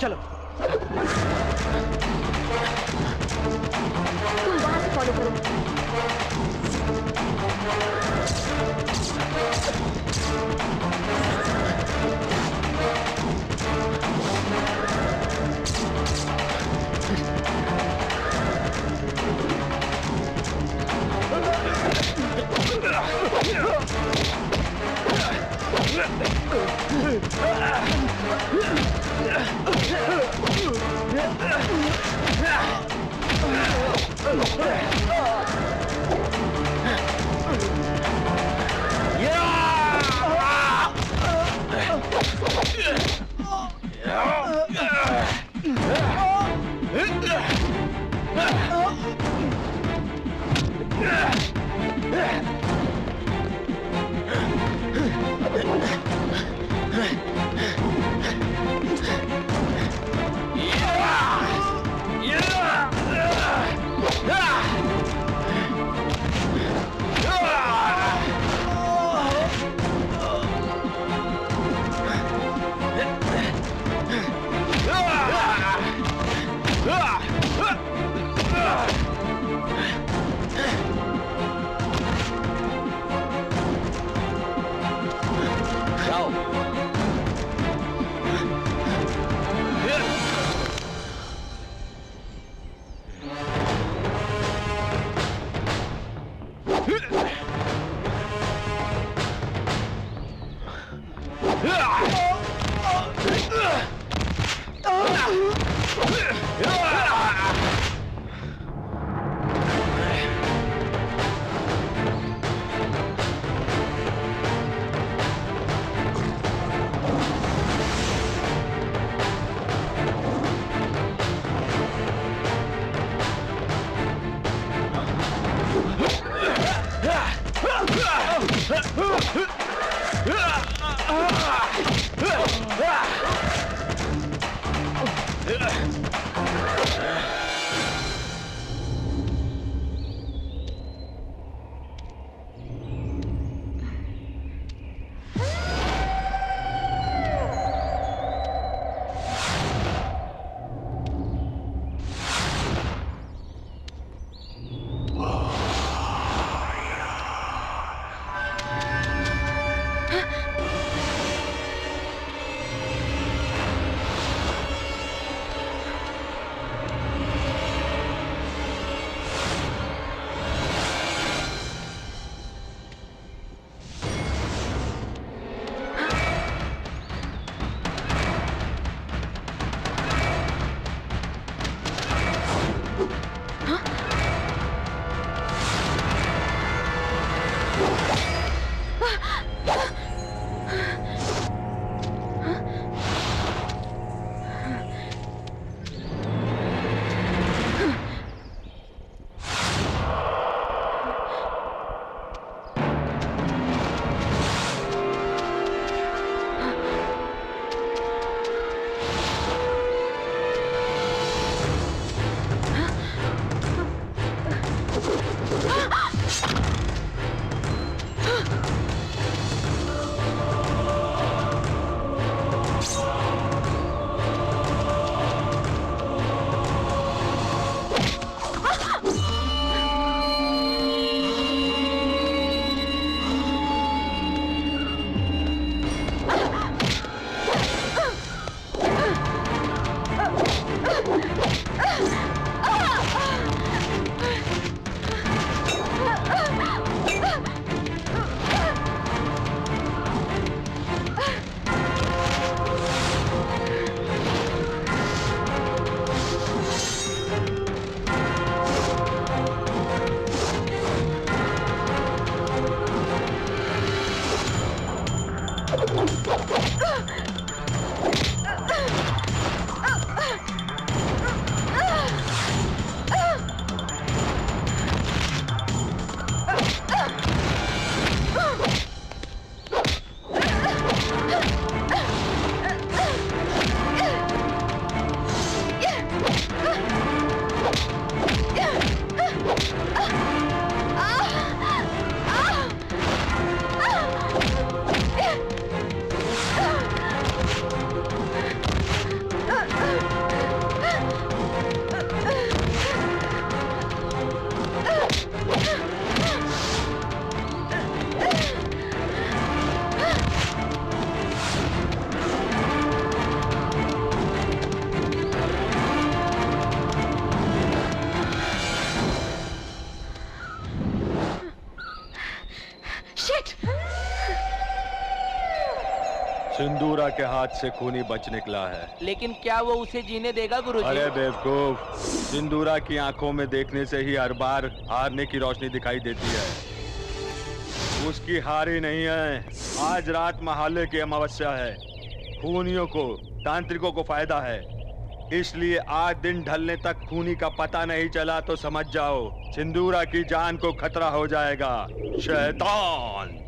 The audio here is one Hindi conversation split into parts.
चलो तुम वहां से फॉलो करो। सिंदूरा के हाथ से खूनी बच निकला है। लेकिन क्या वो उसे जीने देगा गुरुजी? अरे बेवकूफ, सिंदूरा की आंखों में देखने से ही हर बार हारने की रोशनी दिखाई देती है। उसकी हारी नहीं है। आज रात महालय की अमावस्या है। खूनियों को, तांत्रिकों को फायदा है, इसलिए आज दिन ढलने तक खूनी का पता नहीं चला तो समझ जाओ सिंदूरा की जान को खतरा हो जाएगा। शैतान!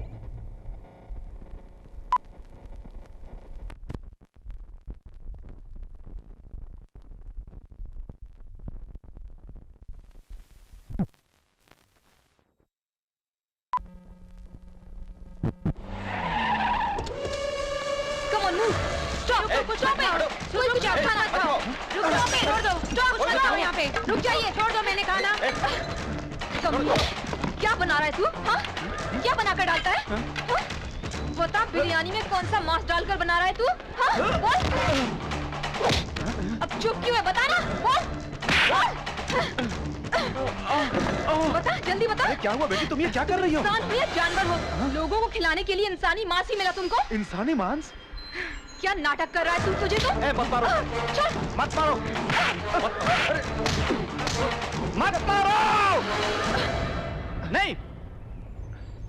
रुक जाइए, छोड़ दो, मैंने कहा ना। क्या बना रहा है तू? हाँ? क्या बनाकर डालता है? हाँ? बता, बिरयानी में कौन सा मांस डालकर बना रहा है तू? हाँ? बोल। अब चुप क्यों है? बता ना, बोल। बता, जल्दी बता। क्या हुआ बेटी, तुम ये क्या कर रही हो? इंसान हो या जानवर हो, लोगों को खिलाने के लिए इंसानी मांस ही मिला तुमको? इंसानी मांस? क्या नाटक कर रहा है तू? तुझे तो मत मारो, चल मत मारो, मत मारो! नहीं,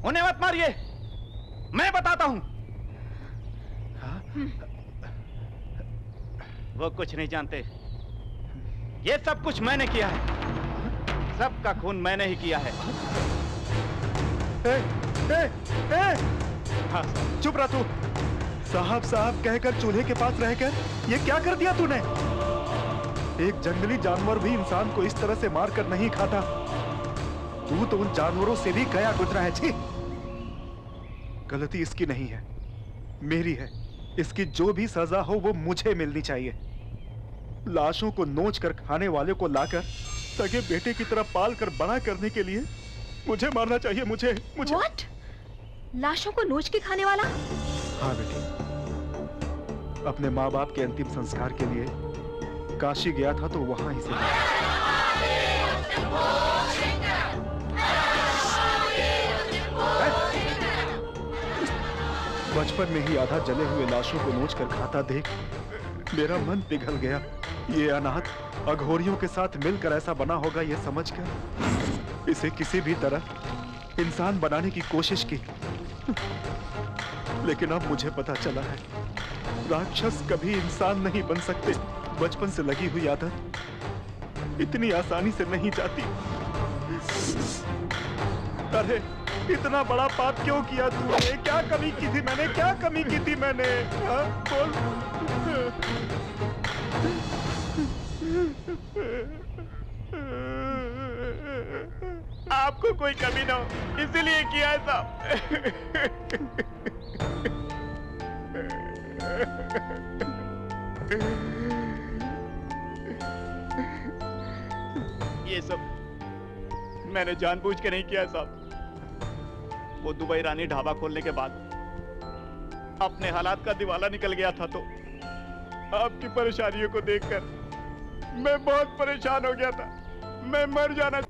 उन्हें मत मारिए, मैं बताता हूं। वो कुछ नहीं जानते। ये सब कुछ मैंने किया है। सबका खून मैंने ही किया है। हाँ, चुप रह तू। साहब साहब कहकर चूल्हे के पास रहकर ये क्या कर दिया तूने? एक जंगली जानवर भी इंसान को इस तरह से मार कर नहीं खाता। तू तो उन जानवरों से भी गया गुजरा है। छी! गलती इसकी नहीं है, मेरी है। इसकी जो भी सजा हो वो मुझे मिलनी चाहिए। लाशों को नोच कर खाने वाले को लाकर सगे बेटे की तरह पाल कर बड़ा करने के लिए मुझे मारना चाहिए। मुझे What? लाशों को नोच के खाने वाला? हाँ बेटी, अपने माँ बाप के अंतिम संस्कार के लिए काशी गया था तो वहां ही से बचपन में ही आधा जले हुए लाशों को नोच कर खाता देख मेरा मन पिघल गया। ये अनाथ अघोरियों के साथ मिलकर ऐसा बना होगा ये समझकर इसे किसी भी तरह इंसान बनाने की कोशिश की। लेकिन अब मुझे पता चला है राक्षस कभी इंसान नहीं बन सकते। बचपन से लगी हुई आदत इतनी आसानी से नहीं जाती। अरे इतना बड़ा पाप क्यों किया तूने? क्या कमी की थी मैंने? क्या कमी की थी मैंने? हाँ, बोल। आपको कोई कमी ना हो इसीलिए किया है साहब। ये सब मैंने जानबूझ के नहीं किया है साहब। वो दुबई रानी ढाबा खोलने के बाद अपने हालात का दिवाला निकल गया था तो आपकी परेशानियों को देखकर मैं बहुत परेशान हो गया था। मैं मर जाना।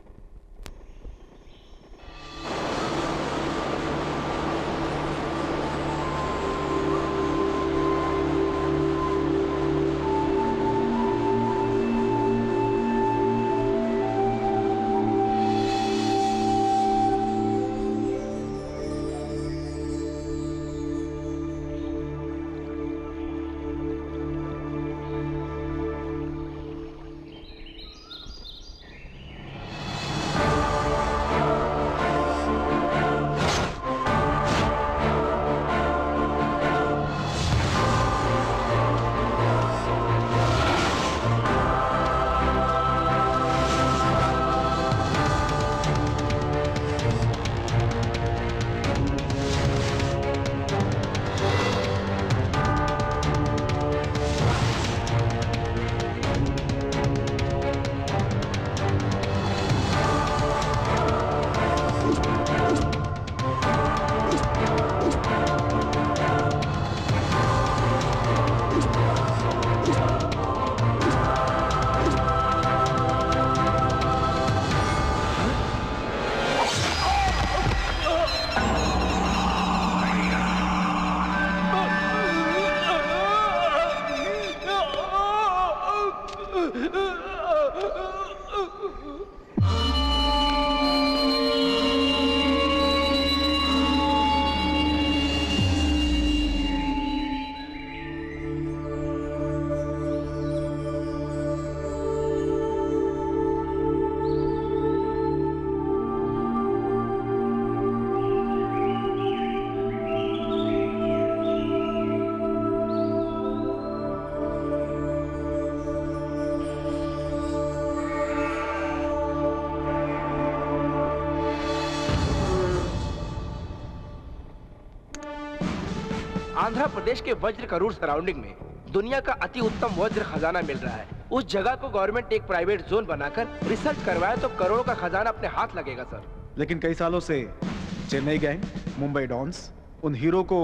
आंध्र प्रदेश के वज्र करूर सराउंडिंग में दुनिया का अति उत्तम वज्र खजाना मिल रहा है। उस जगह को गवर्नमेंट एक प्राइवेट जोन बनाकर रिसर्च करवाए तो करोड़ों का खजाना अपने हाथ लगेगा सर। लेकिन कई सालों से चेन्नई गैंग, मुंबई डॉन्स उन हीरो को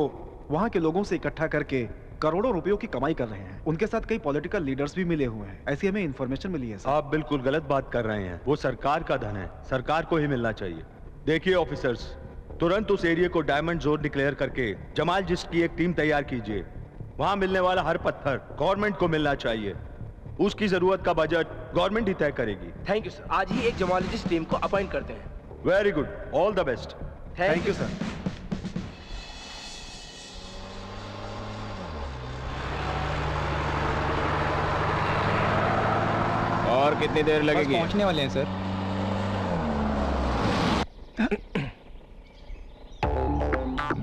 वहां के लोगों से इकट्ठा करके करोड़ों रुपयों की कमाई कर रहे हैं। उनके साथ कई पॉलिटिकल लीडर्स भी मिले हुए हैं, ऐसी हमें इन्फॉर्मेशन मिली है सर। आप बिल्कुल गलत बात कर रहे हैं। वो सरकार का धन है, सरकार को ही मिलना चाहिए। देखिए ऑफिसर्स, तुरंत उस एरिया को डायमंड जोन डिक्लेयर करके जमाल जिस्ट की एक टीम तैयार कीजिए। वहां मिलने वाला हर पत्थर गवर्नमेंट को मिलना चाहिए। उसकी जरूरत का बजट गवर्नमेंट ही तय करेगी। Thank you sir. आज ही एक जमालजिस्ट टीम को अपॉइंट करते हैं। Very good, all the best. Thank you sir. और कितनी देर लगेगी? पहुंचने वाले हैं सर।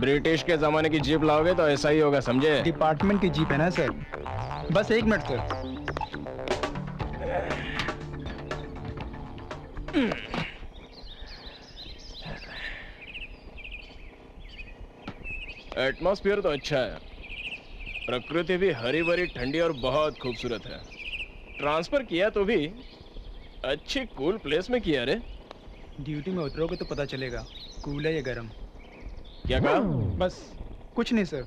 ब्रिटिश के जमाने की जीप लाओगे तो ऐसा ही होगा, समझे? डिपार्टमेंट की जीप है ना सर। बस 1 मिनट सर। एटमॉस्फेयर तो अच्छा है, प्रकृति भी हरी भरी ठंडी और बहुत खूबसूरत है। ट्रांसफर किया तो भी अच्छी कूल प्लेस में किया रे। ड्यूटी में उतरोगे तो पता चलेगा कूल है या गरम। क्या कहा? बस कुछ नहीं सर।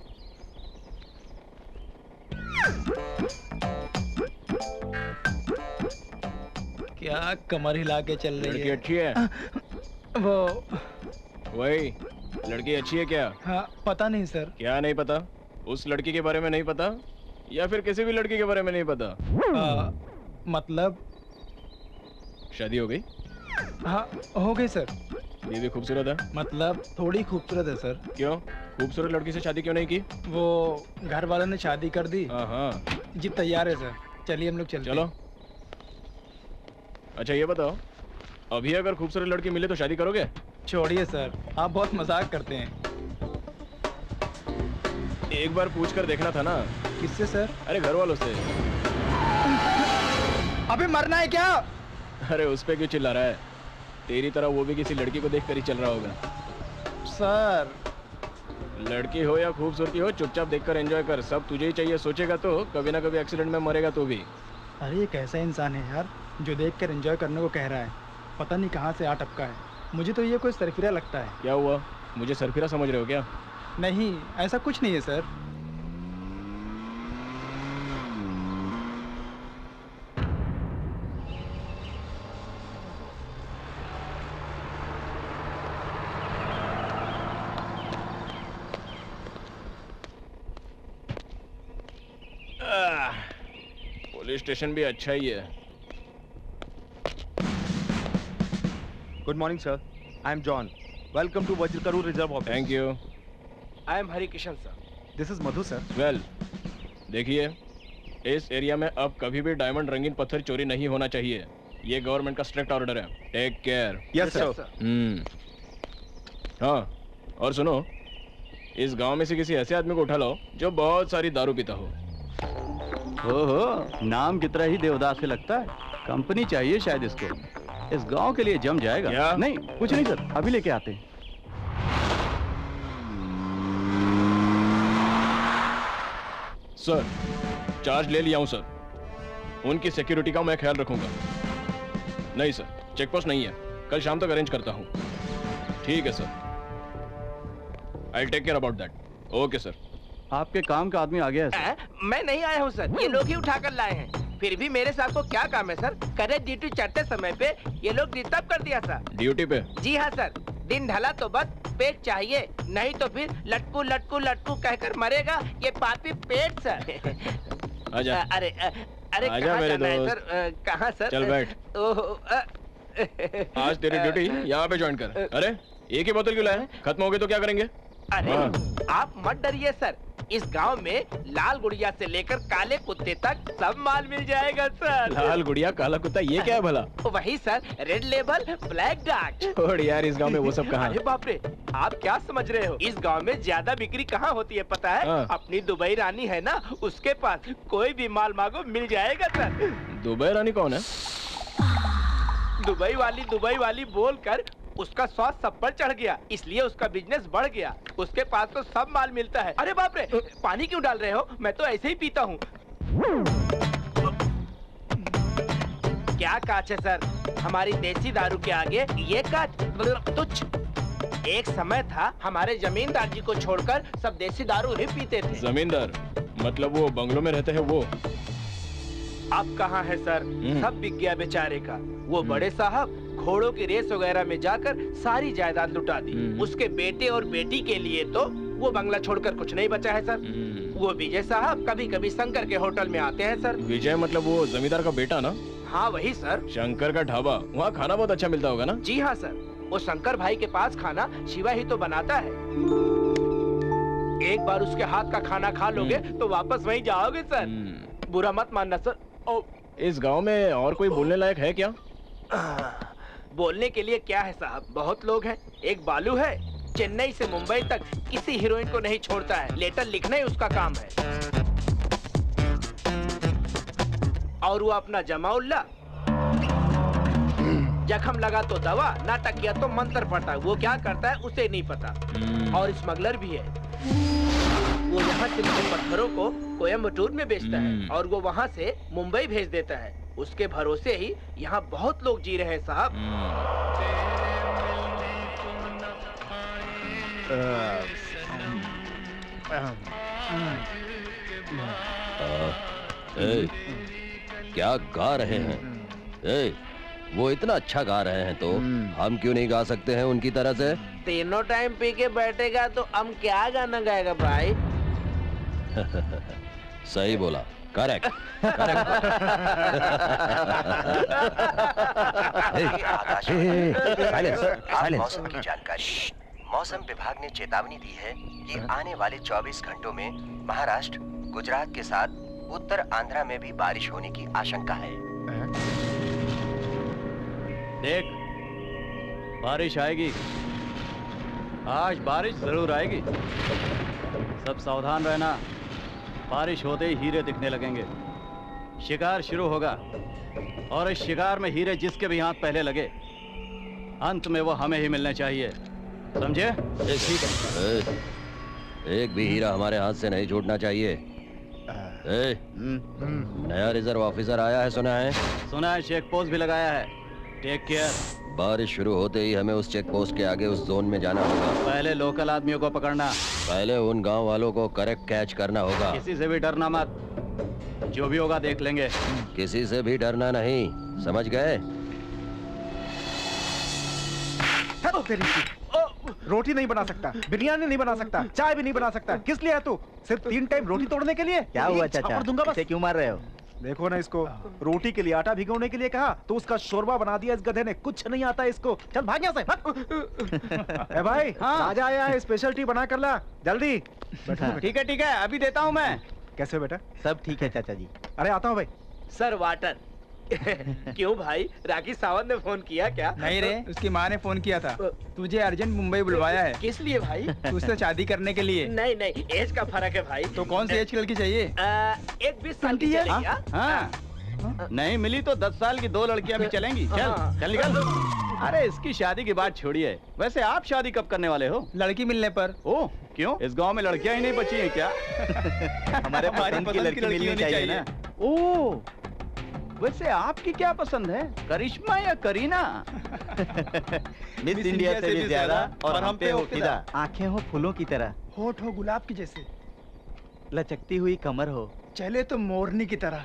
क्या कमर हिला के चल रही लड़की है? अच्छी है? वो वही लड़की अच्छी है क्या? हाँ, पता नहीं सर। क्या नहीं पता? उस लड़की के बारे में नहीं पता या फिर किसी भी लड़की के बारे में नहीं पता? मतलब शादी हो गई? हाँ, हो गई सर। बीवी खूबसूरत है? मतलब थोड़ी खूबसूरत है सर। क्यों? खूबसूरत लड़की से शादी क्यों नहीं की? वो घर वालों ने शादी कर दी। हाँ। जी तैयार है सर, चलिए हम लोग चलते हैं। चलो। अच्छा ये बताओ, अभी अगर खूबसूरत लड़की मिले तो शादी करोगे? छोड़िए सर, आप बहुत मजाक करते हैं। एक बार पूछ कर देखना था ना। किससे सर? अरे घर वालों से। अबे मरना है क्या? अरे उस पे क्यों चिल्ला रहा है? तेरी तरह वो भी किसी लड़की को देख कर ही चल रहा होगा। सर लड़की हो या खूबसूरती हो, चुपचाप देखकर एंजॉय कर। सब तुझे ही चाहिए। सोचेगा तो कभी ना कभी एक्सीडेंट में मरेगा तो भी। अरे ये कैसा इंसान है यार जो देखकर एंजॉय करने को कह रहा है। पता नहीं कहाँ से आ टपका है। मुझे तो ये कोई सरफिरा लगता है। क्या हुआ? मुझे सरफिरा समझ रहे हो क्या? नहीं, ऐसा कुछ नहीं है सर। पुलिस स्टेशन भी अच्छा ही है। Good morning sir, I am John. Welcome to Vajrakarur reserve office. Thank you. I am Hari Kishan sir. This is Madhu sir. Well, देखिए इस एरिया में अब कभी भी डायमंड रंगीन पत्थर चोरी नहीं होना चाहिए। ये गवर्नमेंट का स्ट्रिक्ट ऑर्डर है। Take care. Yes sir. हाँ, और सुनो, इस गांव में से किसी ऐसे आदमी को उठा लो जो बहुत सारी दारू पीता हो। ओहो, नाम की तरह ही देवदास से लगता है। कंपनी चाहिए शायद इसको। इस गांव के लिए जम जाएगा। क्या? नहीं, कुछ नहीं सर, अभी लेके आते हैं। सर, चार्ज ले लिया हूं सर। उनकी सिक्योरिटी का मैं ख्याल रखूंगा। नहीं सर, चेक पोस्ट नहीं है। कल शाम तक अरेंज करता हूं। ठीक है sir, I will take care about that. Okay sir. आपके काम का आदमी आ गया है सर। मैं नहीं आया हूँ सर, ये लोग ही उठा कर लाए हैं। फिर भी मेरे साथ को क्या काम है सर? करे ड्यूटी चढ़ते समय पे ये लोग डिस्टर्ब कर दिया सर। ड्यूटी पे? जी हाँ सर, दिन ढला तो बस पेट चाहिए, नहीं तो फिर लटकू लटकू लटकू कहकर मरेगा ये पापी पेट सर। आजा। अरे अरे आजा कहाँ मेरे जाना है दोस्त। सर? कहाँ सर? चल बैठ। आज तेरी ड्यूटी यहाँ पे ज्वाइन कर। अरे एक ही बोतल क्यों लाया? खत्म हो गई तो क्या करेंगे? अरे हाँ। आप मत डरिए सर, इस गांव में लाल गुड़िया से लेकर काले कुत्ते तक सब माल मिल जाएगा सर। लाल गुड़िया काला कुत्ता, ये क्या है भला? वही sir, red label black dark. छोड़ यार, इस गांव में वो सब कहाँ अरे है? बाप रे, आप क्या समझ रहे हो? इस गांव में ज्यादा बिक्री कहाँ होती है पता है? हाँ। अपनी दुबई रानी है ना, उसके पास कोई भी माल मांगो मिल जाएगा सर। दुबई रानी कौन है? दुबई वाली बोलकर उसका स्वाद सब पर चढ़ गया, इसलिए उसका बिजनेस बढ़ गया। उसके पास तो सब माल मिलता है। अरे बाप रे, पानी क्यों डाल रहे हो? मैं तो ऐसे ही पीता हूँ। क्या कांच है सर, हमारी देसी दारू के आगे ये कांच तुच्छ। एक समय था हमारे जमींदार जी को छोड़कर सब देसी दारू ही पीते थे। जमींदार मतलब वो बंगलों में रहते हैं वो? अब कहाँ है सर, सब बिक गया बेचारे का। वो बड़े साहब घोड़ों की रेस वगैरह में जाकर सारी जायदाद लुटा दी। उसके बेटे और बेटी के लिए तो वो बंगला छोड़कर कुछ नहीं बचा है सर। वो विजय साहब कभी कभी शंकर के होटल में आते हैं सर। विजय मतलब वो जमींदार का बेटा ना? हाँ वही सर। शंकर का ढाबा, वहाँ खाना बहुत अच्छा मिलता होगा ना? जी हाँ सर, वो शंकर भाई के पास खाना शिवा ही तो बनाता है। एक बार उसके हाथ का खाना खा लोगे तो वापस वहीं जाओगे सर। बुरा मत मानना सर। इस गांव में और कोई बोलने लायक है क्या? बोलने के लिए क्या है साहब, बहुत लोग हैं। एक बालू है, चेन्नई से मुंबई तक किसी हीरोइन को नहीं छोड़ता है। लेटर लिखना ही उसका काम है। और वो अपना जमाउल्ला, जख्म लगा तो दवा, नाटक किया तो मंत्र पढ़ता। वो क्या करता है उसे नहीं पता। और स्मगलर भी है। वो यहाँ से पत्थरों को कोयम्बटूर में बेचता है और वो वहाँ से मुंबई भेज देता है। उसके भरोसे ही यहाँ बहुत लोग जी रहे हैं साहब। क्या गा रहे हैं? वो इतना अच्छा गा रहे हैं तो हम क्यों नहीं गा सकते हैं उनकी तरह से? तीनों टाइम पी के बैठेगा तो हम क्या गाना गाएगा भाई? सही बोला, करेक्ट करेक्ट। मौसम की जानकारी। मौसम विभाग ने चेतावनी दी है कि आने वाले 24 घंटों में महाराष्ट्र, गुजरात के साथ उत्तर आंध्रा में भी बारिश होने की आशंका है। देख, बारिश आएगी, आज बारिश जरूर आएगी। सब सावधान रहना, बारिश होते ही हीरे दिखने लगेंगे। शिकार शुरू होगा और इस शिकार में हीरे जिसके भी हाथ पहले लगे, अंत में वो हमें ही मिलने चाहिए, समझे? ठीक है। एक भी हीरा हमारे हाथ से नहीं छूटना चाहिए। नया रिजर्व ऑफिसर आया है, सुना है? सुना है, चेक पोस्ट भी लगाया है। Take care. बारिश शुरू होते ही हमें उस चेक पोस्ट के आगे उस जोन में जाना होगा। पहले लोकल आदमियों को पकड़ना, पहले उन गांव वालों को करेक्ट कैच करना होगा। किसी से भी डरना मत, जो भी होगा देख लेंगे। किसी से भी डरना नहीं, समझ गए? रोटी नहीं बना सकता, बिरयानी नहीं बना सकता, चाय भी नहीं बना सकता। किस लिए है तू? सिर्फ 3 टाइम रोटी तोड़ने के लिए? क्या हुआ चाचा? दूंगा बस। क्यों मार रहे हो? देखो ना इसको, रोटी के लिए आटा भिगोने के लिए कहा तो उसका शोरबा बना दिया इस गधे ने। कुछ नहीं आता इसको, चल भाग यहाँ से। ए भाई, राजा आया है, स्पेशल टी बना कर ला जल्दी। ठीक है, अभी देता हूँ मैं। कैसे बेटा? सब ठीक है चाचा जी। अरे आता हूँ भाई। Sir water. क्यों भाई, राखी सावंत ने फोन किया क्या? नहीं रे, उसकी माँ ने फोन किया था। तुझे अर्जेंट मुंबई बुलवाया है। किस लिए भाई? तुझसे शादी करने के लिए। नहीं नहीं, एज का फर्क है भाई। तो कौन सी एज की लड़की चाहिए? एक 20 साल की चलेगी। हाँ, नहीं मिली तो 10 साल की 2 लड़कियां भी चलेंगी। चल चल निकल। अरे इसकी शादी की बात छोड़िए, वैसे आप शादी कब करने वाले हो? लड़की मिलने पर। ओह, क्यों? इस गांव में लड़कियां ही नहीं बची हैं क्या? हमारे पसंद की लड़की मिलनी चाहिए ना। ओह, वैसे आपकी क्या पसंद है, करिश्मा या करीना? मिस इंडिया से भी ज्यादा और हम पे हो फिदा। आंखें हो फूलों की तरह, होठ हो गुलाब की जैसे, लचकती हुई कमर हो, चले तो मोरनी की तरह।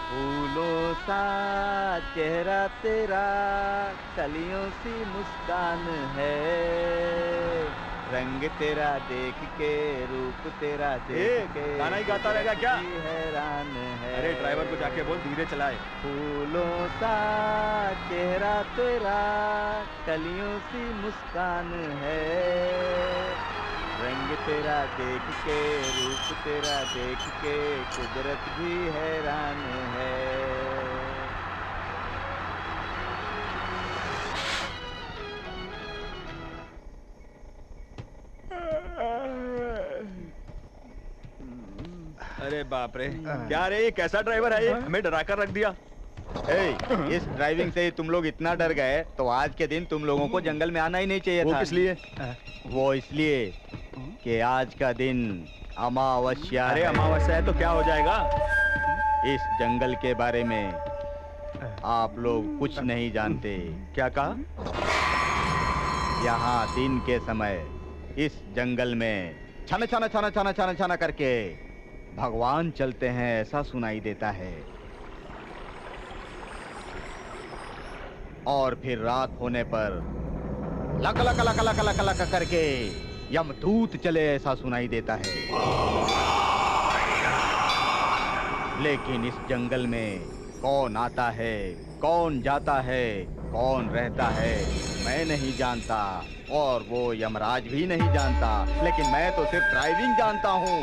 फूलों सा चेहरा तेरा, कलियों सी मुस्कान है, रंग तेरा देख के, रूप तेरा देख के, गाना ही गाता रहेगा क्या? हैरान है। अरे ड्राइवर को जाके बोल धीरे चलाए। फूलों सा चेहरा तेरा, कलियों सी मुस्कान है, रंग तेरा देख के, रूप तेरा देख के, कुदरत भी हैरान है। अरे बाप रे, क्या रे, ये कैसा ड्राइवर है ये, हमें डरा कर रख दिया। इस ड्राइविंग से तुम लोग इतना डर गए तो आज के दिन तुम लोगों को जंगल में आना ही नहीं चाहिए था। वो किस लिए? वो इसलिए कि आज का दिन अमावस्या। अरे अमावस्या है तो क्या हो जाएगा? इस जंगल के बारे में आप लोग कुछ नहीं जानते। क्या कहा? यहाँ दिन के समय इस जंगल में छाना छाना छाना छाना छाना छाना करके भगवान चलते हैं, ऐसा सुनाई देता है। और फिर रात होने पर luck luck luck luck luck luck करके यमदूत चले, ऐसा सुनाई देता है। लेकिन इस जंगल में कौन आता है, कौन जाता है, कौन रहता है, मैं नहीं जानता और वो यमराज भी नहीं जानता। लेकिन मैं तो सिर्फ ड्राइविंग जानता हूँ।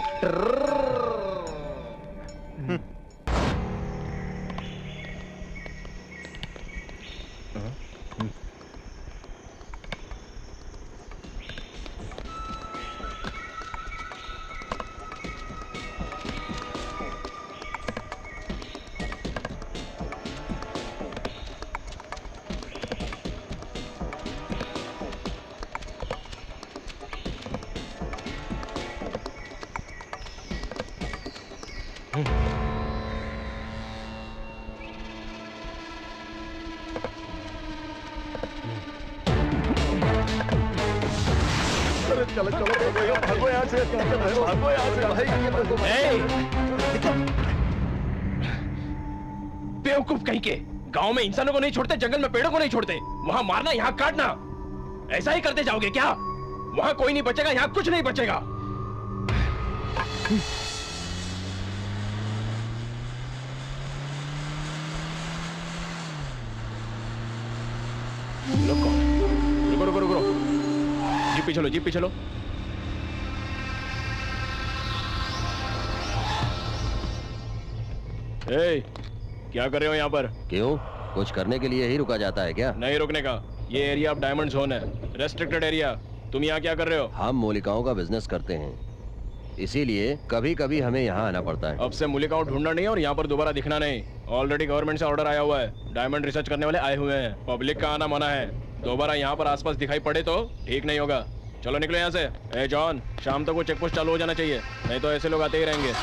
चलो चलो भागो यहाँ से, भागो यहाँ से भाई। बेवकूफ कहीं के, गांव में इंसानों को नहीं छोड़ते, जंगल में पेड़ों को नहीं छोड़ते। वहां मारना, यहाँ काटना, ऐसा ही करते जाओगे क्या? वहां कोई नहीं बचेगा, यहाँ कुछ नहीं बचेगा। रुको रुको रुको, जीप पे चलो, जीप पे चलो। ए, क्या कर रहे हो यहाँ पर? क्यों, कुछ करने के लिए ही रुका जाता है क्या? नहीं रुकने का, ये एरिया अब डायमंड जोन है, रेस्ट्रिक्टेड एरिया। तुम यहाँ क्या कर रहे हो? हम मूलिकाओं का बिजनेस करते हैं, इसीलिए कभी कभी हमें यहाँ आना पड़ता है। अब से मूलिकाओं ढूंढना नहीं और यहाँ पर दोबारा दिखना नहीं। ऑलरेडी गवर्नमेंट से ऑर्डर आया हुआ है, डायमंड रिसर्च करने वाले आए हुए हैं, पब्लिक का आना मना है। दोबारा यहाँ पर आसपास दिखाई पड़े तो ठीक नहीं होगा। चलो निकलो यहाँ से। ए जॉन, शाम तक वो चेक पोस्ट चालू हो जाना चाहिए, नहीं तो ऐसे लोग आते ही रहेंगे।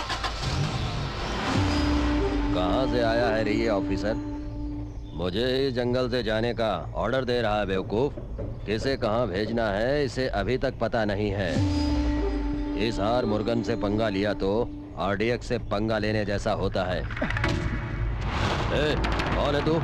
कहाँ से आया है रे ये ऑफिसर? मुझे इस जंगल से जाने का ऑर्डर दे रहा है बेवकूफ। किसे कहाँ भेजना है इसे अभी तक पता नहीं है। इस हार मुर्गन से पंगा लिया तो आरडीएक्स से पंगा लेने जैसा होता है। ए, कौन है तू?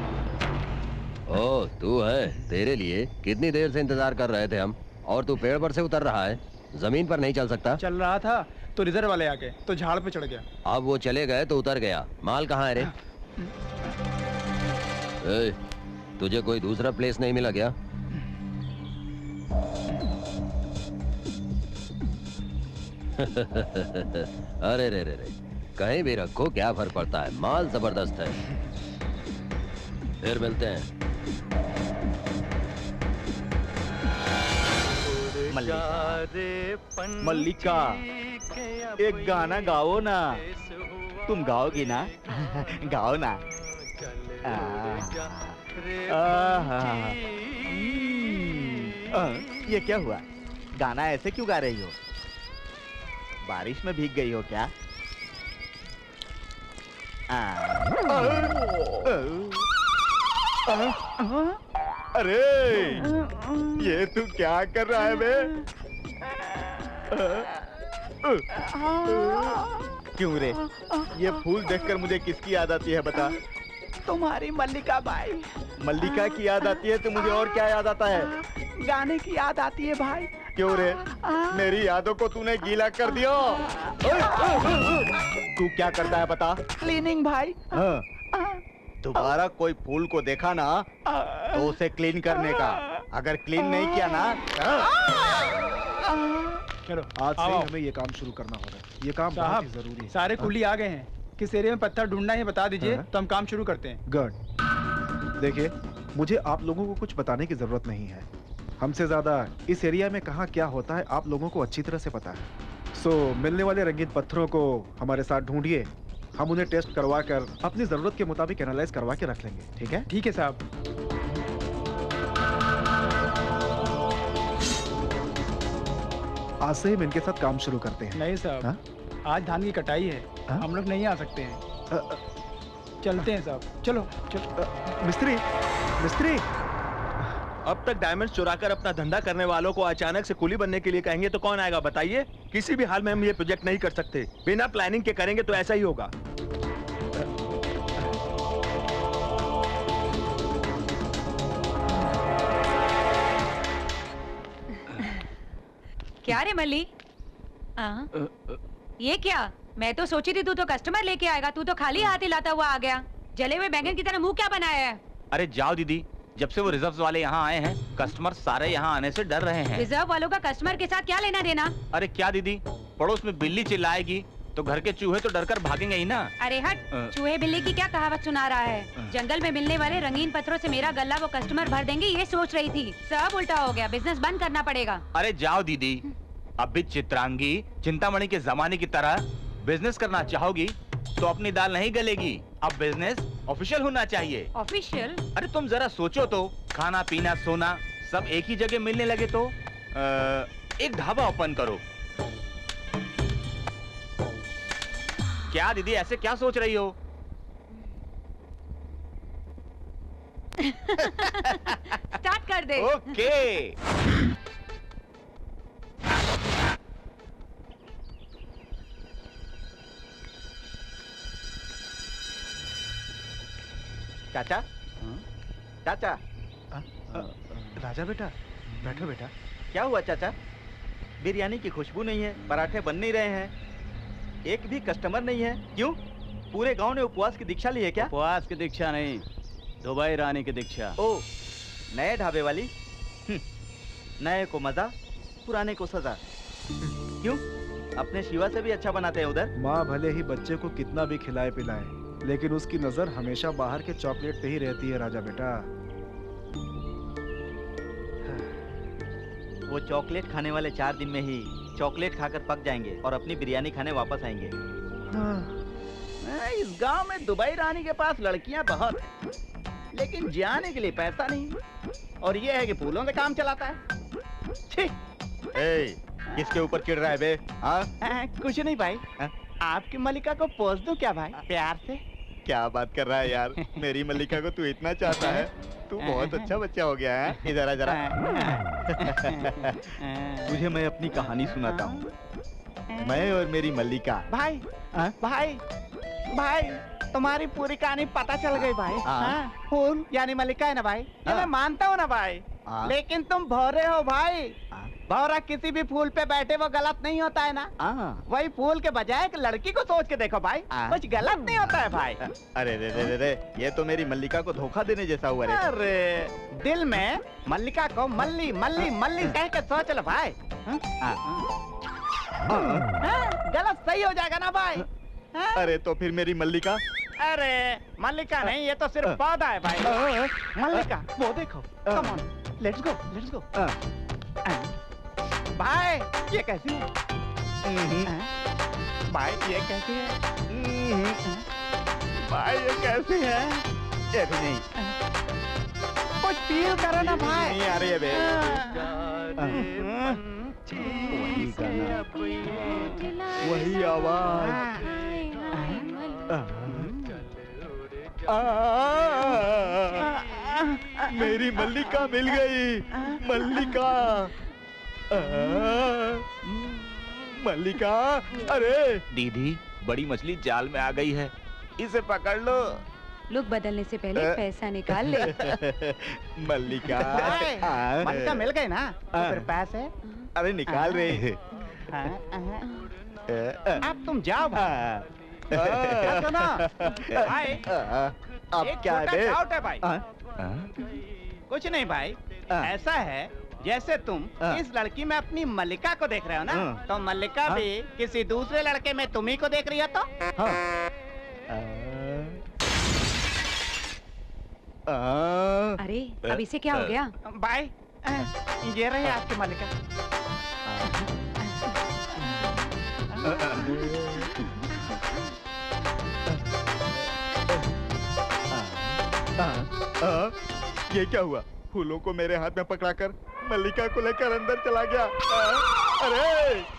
ओ, तू है। तेरे लिए कितनी देर से इंतजार कर रहे थे हम, और तू पेड़ पर से उतर रहा है, जमीन पर नहीं चल सकता? चल रहा था तो रिजर्व वाले आके तो झाड़ पे चढ़ गया। अब वो चले गए तो उतर गया। माल कहाँ है रे? ए, तुझे कोई दूसरा प्लेस नहीं मिला क्या? अरे रे रे रे, कहीं भी रखो क्या फर्क पड़ता है, माल जबरदस्त है। फिर मिलते हैं। मल्लिका, एक गाना गाओ ना। तुम गाओगी ना? गाओ ना। ये क्या हुआ? गाना ऐसे क्यों गा रही हो? बारिश में भीग गई हो क्या? अरे ये तू क्या कर रहा है बे? क्यों रे? ये फूल देखकर मुझे किसकी याद आती है बता? तुम्हारी मल्लिका भाई। मल्लिका की याद आती है तो मुझे और क्या याद आता है? गाने की याद आती है भाई। क्यों रे? मेरी यादों को तूने गीला कर दिया। तू क्या करता है बता? क्लीनिंग भाई। हाँ। दोबारा कोई फूल को देखा ना तो उसे क्लीन करने का, अगर क्लीन नहीं किया ना। चलो आज से हमें ये काम शुरू करना होगा। ये काम बहुत ही जरूरी है। सारे कुली आ गए हैं, किस एरिया में पत्थर ढूंढना है बता दीजिए तो हम काम शुरू करते हैं। गुड। देखिए, मुझे आप लोगों को कुछ बताने की जरूरत नहीं है। हमसे ज्यादा इस एरिया में कहाँ क्या होता है आप लोगों को अच्छी तरह से पता है। मिलने वाले रंगीन पत्थरों को हमारे साथ ढूंढिए, हम उन्हें टेस्ट करवा कर अपनी जरूरत के मुताबिक एनालाइज करवा के रख लेंगे, ठीक है? ठीक है साहब। आज से हम इनके साथ काम शुरू करते हैं। नहीं साहब, हाँ? आज धान की कटाई है, हम लोग नहीं आ सकते हैं। चलते हैं साहब, चलो चलो। मिस्त्री, मिस्त्री, अब तक डायमंड चुराकर अपना धंधा करने वालों को अचानक से कुली बनने के लिए कहेंगे तो कौन आएगा बताइए? किसी भी हाल में हम ये प्रोजेक्ट नहीं कर सकते। बिना प्लानिंग के करेंगे तो ऐसा ही होगा। क्या रे मल्ली? ये क्या? मैं तो सोची थी तू तो कस्टमर लेके आएगा, तू तो खाली हाथ ही लाता हुआ आ गया। जले हुए बैंगन की तरह मुंह क्या बनाया है? अरे जाओ दीदी, जब से वो रिजर्व वाले यहाँ आए हैं, कस्टमर सारे यहाँ आने से डर रहे हैं। रिजर्व वालों का कस्टमर के साथ क्या लेना देना? अरे क्या दीदी, पड़ोस में बिल्ली चिल्लाएगी तो घर के चूहे तो डरकर भागेंगे ही ना। अरे हट, चूहे बिल्ली की क्या कहावत सुना रहा है? जंगल में मिलने वाले रंगीन पत्थरों से मेरा गल्ला वो कस्टमर भर देंगे ये सोच रही थी। सब उल्टा हो गया, बिजनेस बंद करना पड़ेगा। अरे जाओ दीदी, अब भी चित्रांगी चिंतामणि के जमाने की तरह बिजनेस करना चाहोगी तो अपनी दाल नहीं गलेगी। अब बिजनेस ऑफिशियल होना चाहिए। ऑफिशियल? अरे तुम जरा सोचो तो, खाना पीना सोना सब एक ही जगह मिलने लगे तो एक ढाबा ओपन करो। क्या दीदी, ऐसे क्या सोच रही हो? स्टार्ट कर दे। ओके। चाचा, चाचा। राजा बेटा, बैठो बेटा। क्या हुआ चाचा? बिरयानी की खुशबू नहीं है, पराठे बन नहीं रहे हैं, एक भी कस्टमर नहीं है। क्यों? पूरे गांव ने उपवास की दीक्षा ली है क्या? उपवास की दीक्षा नहीं, दुबई रानी की दीक्षा। ओ, नए ढाबे वाली? नए को मजा, पुराने को सजा। क्यों? अपने शिवा से भी अच्छा बनाते हैं उधर। माँ भले ही बच्चे को कितना भी खिलाए पिलाए, लेकिन उसकी नजर हमेशा बाहर के चॉकलेट पे ही रहती है राजा बेटा। वो चॉकलेट खाने वाले 4 दिन में ही चॉकलेट खाकर पक जाएंगे और अपनी बिरयानी खाने वापस आएंगे। इस गांव में दुबई रानी के पास लड़कियां बहुत हैं, लेकिन जाने के लिए पैसा नहीं। और ये है कि फूलों से काम चलाता है। छी! किसके ऊपर चिढ़ रहा है बे? कुछ नहीं भाई। आपकी मल्लिका को पोस दूं क्या भाई, प्यार से? क्या बात कर रहा है यार, मेरी मल्लिका को तू इतना चाहता है? तू बहुत अच्छा बच्चा हो गया है। इधर आ जरा। तुझे मैं अपनी कहानी सुनाता हूँ। मैं और मेरी मल्लिका। भाई, भाई, भाई, तुम्हारी पूरी कहानी पता चल गई भाई। फूल यानी मल्लिका है ना भाई, ये मैं मानता हूँ ना भाई, लेकिन तुम भौरे हो भाई। भौरा किसी भी फूल पे बैठे वो गलत नहीं होता है ना। वही फूल के बजाय एक लड़की को सोच के देखो भाई, कुछ गलत नहीं होता है भाई। अरे रे रे रे रे, ये तो मेरी मल्लिका को धोखा देने जैसा हुआ रे। अरे दिल में मल्लिका को मल्ली मल्ली मल्ली कह के सोच लो भाई। गलत सही हो जाएगा ना भाई। अरे तो फिर मेरी मल्लिका? अरे मल्लिका नहीं, ये तो सिर्फ पौधा है भाई। मल्लिका वो देखो। Come on, let's go, let's go. भाई ये कैसी है? भाई ये कैसी है? भाई ये कैसी है? ये भी नहीं। कुछ फील करो ना भाई। नहीं आ रही है बे। वही गाना, वही आवाज। मेरी मल्लिका मिल गई। मल्लिका, मल्लिका। अरे दीदी, बड़ी मछली जाल में आ गई है, इसे पकड़ लो। लुक बदलने से पहले पैसा निकाल ले। मल्लिका। मल्लिका मिल गई ना, तो फिर पैसे? अरे निकाल रहे। अब तुम जाओ सुनो भाई, अब क्या है भाई? कुछ नहीं भाई, ऐसा है जैसे तुम इस लड़की में अपनी मल्लिका को देख रहे हो ना, तो मल्लिका भी किसी दूसरे लड़के में तुम्ही को देख रही है। तो अरे अब इसे क्या हो गया? भाई ये रही आपकी मल्लिका। ये क्या हुआ? फूलों को मेरे हाथ में पकड़ाकर मल्लिका को लेकर अंदर चला गया। अरे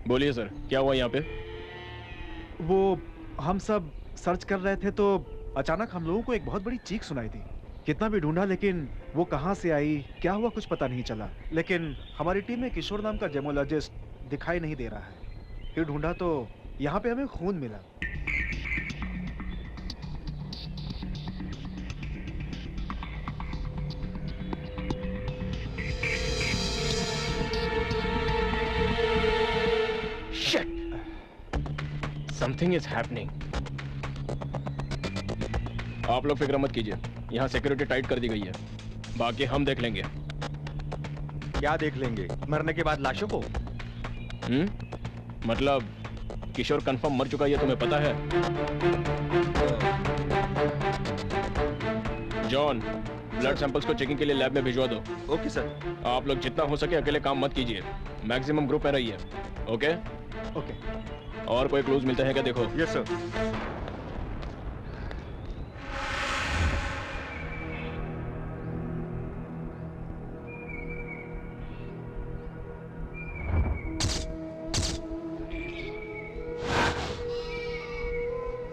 बोलिए सर, क्या हुआ यहाँ पे? वो हम सब सर्च कर रहे थे तो अचानक हम लोगों को एक बहुत बड़ी चीख सुनाई दी। कितना भी ढूंढा लेकिन वो कहाँ से आई, क्या हुआ कुछ पता नहीं चला। लेकिन हमारी टीम में किशोर नाम का जेमोलॉजिस्ट दिखाई नहीं दे रहा है। फिर ढूंढा तो यहाँ पे हमें खून मिला। Something is happening. आप लोग फिक्र मत कीजिए, यहाँ सिक्योरिटी टाइट कर दी गई है, बाकी हम देख लेंगे। क्या देख लेंगे? मरने के बाद लाशों को? मतलब किशोर कंफर्म मर चुका है, ये तुम्हें पता है? जॉन, ब्लड सैंपल्स को चेकिंग के लिए लैब में भिजवा दो। Okay sir. आप लोग जितना हो सके अकेले काम मत कीजिए, मैक्सिमम ग्रुप में रहिए। ओके? ओके। और कोई क्लूज मिलता है क्या देखो। Yes sir.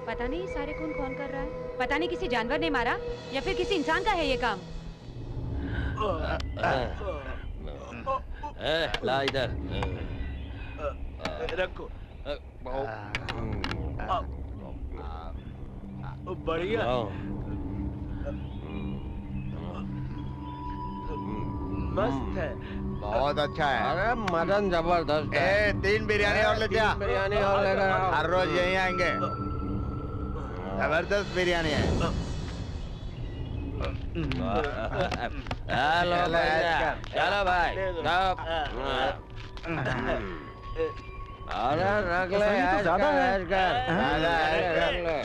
पता नहीं सारे खून कौन कर रहा है। पता नहीं किसी जानवर ने मारा या फिर किसी इंसान का है ये काम। ला इधर। रखो। बढ़िया। मस्त है। बहुत अच्छा है। अरे मटन जबरदस्त है। 3 बिरयानी और ले जा। बिरयानी और लेकर आओ। हर रोज यहीं आएंगे। जबरदस्त बिरयानी है। हेलो भैया, चलो भाई। अरे रख ले, तो ज्यादा है। रख ले।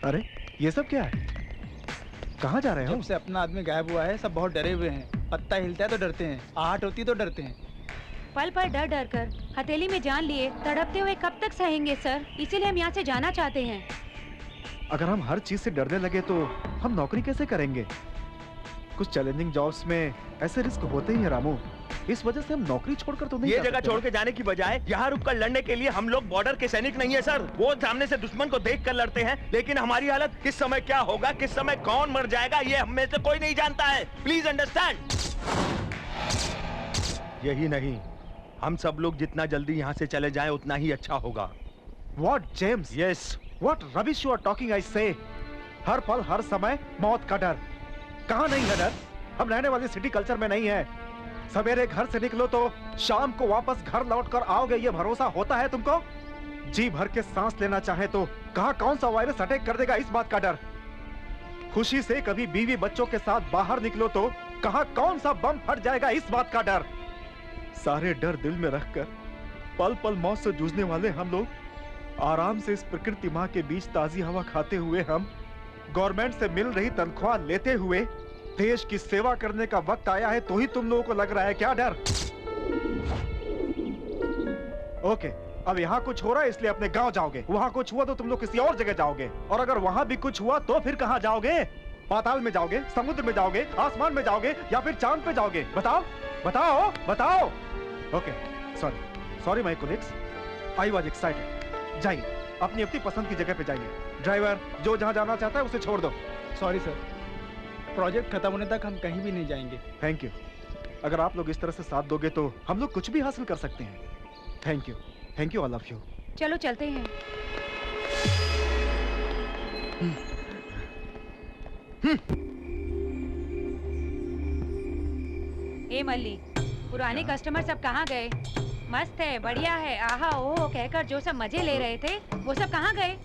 अरे ये सब क्या है? कहाँ जा रहे हो? जब से अपना आदमी गायब हुआ है सब बहुत डरे हुए हैं। पत्ता हिलता है तो डरते हैं, आहट होती तो डरते हैं। पल पल डर डर कर हथेली में जान लिए तड़पते हुए कब तक सहेंगे सर? इसीलिए हम यहाँ से जाना चाहते हैं। अगर हम हर चीज से डरने लगे तो हम नौकरी कैसे करेंगे? कुछ चैलेंजिंग जॉब्स में ऐसे रिस्क होते ही हैं रामू। इस वजह से हम नौकरी छोड़कर तो नहीं ये जा जगह सकते। छोड़ के जाने की बजाय यहाँ रुककर लड़ने के लिए हम लोग बॉर्डर के सैनिक नहीं है सर। वो सामने से दुश्मन को देख कर लड़ते हैं, लेकिन हमारी हालत किस समय क्या होगा, किस समय कौन मर जाएगा, ये हम में से कोई नहीं जानता है। Please understand. यही नहीं, हम सब लोग जितना जल्दी यहाँ से चले जाएं उतना ही अच्छा होगा। What James? Yes. What rubbish you are talking, I say? हर पल हर समय मौत का डर। कहाँ नहीं है डर? हम रहने वाली सिटी कल्चर में नहीं है। सवेरे घर से निकलो तो शाम को वापस घर लौटकर आओगे, ये भरोसा होता है तुमको? जी भर के सांस लेना चाहे तो कहाँ कौन सा वायरस अटैक कर देगा, इस बात का डर। खुशी से कभी बीवी बच्चों के साथ बाहर निकलो तो कहाँ कौन सा बम फट जाएगा, इस बात का डर। सारे डर दिल में रखकर पल पल मौत से जूझने वाले हम लोग आराम से इस प्रकृति माँ के बीच ताजी हवा खाते हुए, हम गवर्नमेंट से मिल रही तनख्वाह लेते हुए देश की सेवा करने का वक्त आया है, तो ही तुम लोगों को लग रहा है क्या डर? ओके, अब यहाँ कुछ हो रहा है इसलिए अपने गांव जाओगे, वहाँ कुछ हुआ तो तुम लोग किसी और जगह जाओगे, और अगर वहाँ भी कुछ हुआ तो फिर कहाँ जाओगे? पाताल में जाओगे, समुद्र में जाओगे, आसमान में जाओगे या फिर चांद पे जाओगे? बताओ बताओ बताओ। Okay, sorry my colleagues, I was excited. जाइए, अपनी अपनी पसंद की जगह पे जाइए। ड्राइवर, जो जहां जाना चाहता है उसे छोड़ दो। सॉरी सर, प्रोजेक्ट खत्म होने तक हम कहीं भी नहीं जाएंगे। Thank you. अगर आप लोग इस तरह से साथ दोगे तो हम लोग कुछ भी हासिल कर सकते हैं। Thank you all of you. चलो चलते हैं। ए मल्ली, पुराने कस्टमर सब कहाँ गए? मस्त है, बढ़िया है, आहा ओह कहकर जो सब मजे ले रहे थे वो सब कहाँ गए?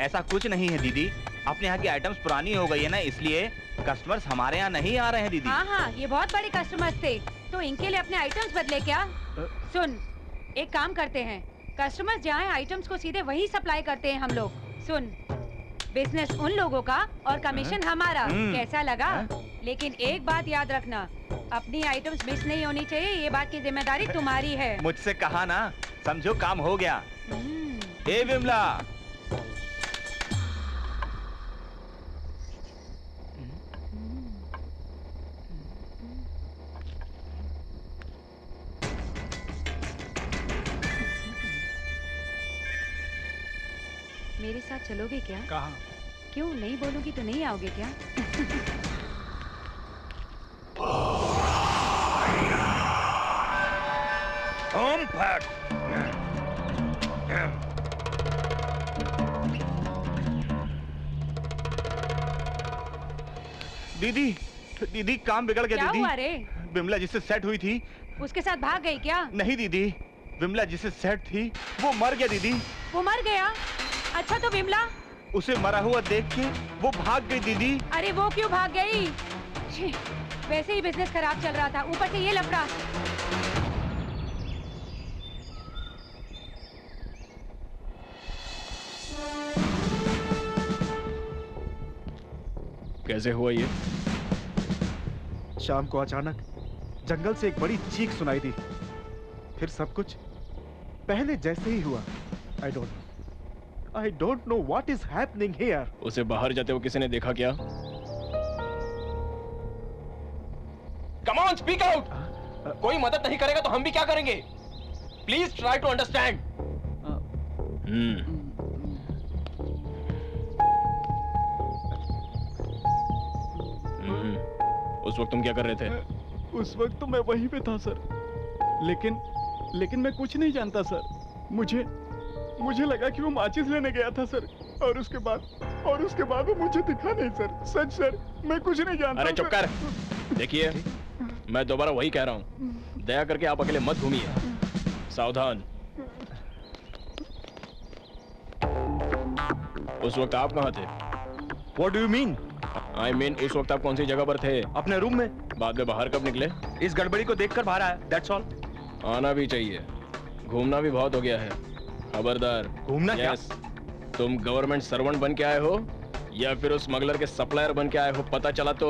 ऐसा कुछ नहीं है दीदी, अपने यहाँ की आइटम्स पुरानी हो गई है ना, इसलिए कस्टमर्स हमारे यहाँ नहीं आ रहे हैं दीदी। हाँ, ये बहुत बड़े कस्टमर्स थे, तो इनके लिए अपने आइटम्स बदले क्या? सुन, एक काम करते हैं, कस्टमर्स जहाँ आइटम्स को सीधे वही सप्लाई करते हैं हम लोग। सुन, बिजनेस उन लोगों का और कमीशन हमारा, कैसा लगा? लेकिन एक बात याद रखना, अपनी आइटम्स मिस नहीं होनी चाहिए, ये बात की जिम्मेदारी तुम्हारी है। मुझसे कहा ना, समझो काम हो गया। ए विमला, मेरे साथ चलोगे क्या? कहाँ? क्यों नहीं बोलूंगी तो नहीं आओगे क्या? दीदी दीदी काम बिगड़ गया क्या दीदी। हुआ रे? विमला जिससे सेट हुई थी। उसके साथ भाग गई क्या? नहीं दीदी, विमला जिससे सेट थी वो मर गया दीदी। वो मर गया? अच्छा तो विमला? उसे मरा हुआ देख के वो भाग गई दीदी। अरे वो क्यों भाग गई? छी, वैसे ही बिजनेस खराब चल रहा था, ऊपर से ये लफड़ा। कैसे हुआ ये? शाम को अचानक जंगल से एक बड़ी चीख सुनाई दी, फिर सब कुछ पहले जैसे ही हुआ। I don't know what is happening here. उसे बाहर जाते हुए किसी ने देखा क्या? Come on, speak out. कोई मदद नहीं करेगा तो हम भी क्या करेंगे? Please try to understand. उस वक्त तुम क्या कर रहे थे? उस वक्त तो मैं वहीं पे था सर, लेकिन मैं कुछ नहीं जानता सर। मुझे लगा कि वो माचिस लेने गया था सर, और उसके बाद वो मुझे दिखा नहीं सर। सच सर, मैं कुछ नहीं जानता। अरे चुप कर। देखिए, मैं दोबारा वही कह रहा हूँ, दया करके आप अकेले मत घूमिए, सावधान। उस वक्त आप कहाँ थे? What do you mean? I mean, उस वक्त आप कौन सी जगह पर थे? अपने रूम में। बाद में बाहर कब निकले? इस गड़बड़ी को देखकर बाहर आया, that's all. आना भी चाहिए, घूमना भी बहुत हो गया है। खबरदार। घूमना क्या? तुम गवर्नमेंट सर्वेंट बन के आए हो या फिर उस स्मगलर के सप्लायर बन के आए हो, पता चला तो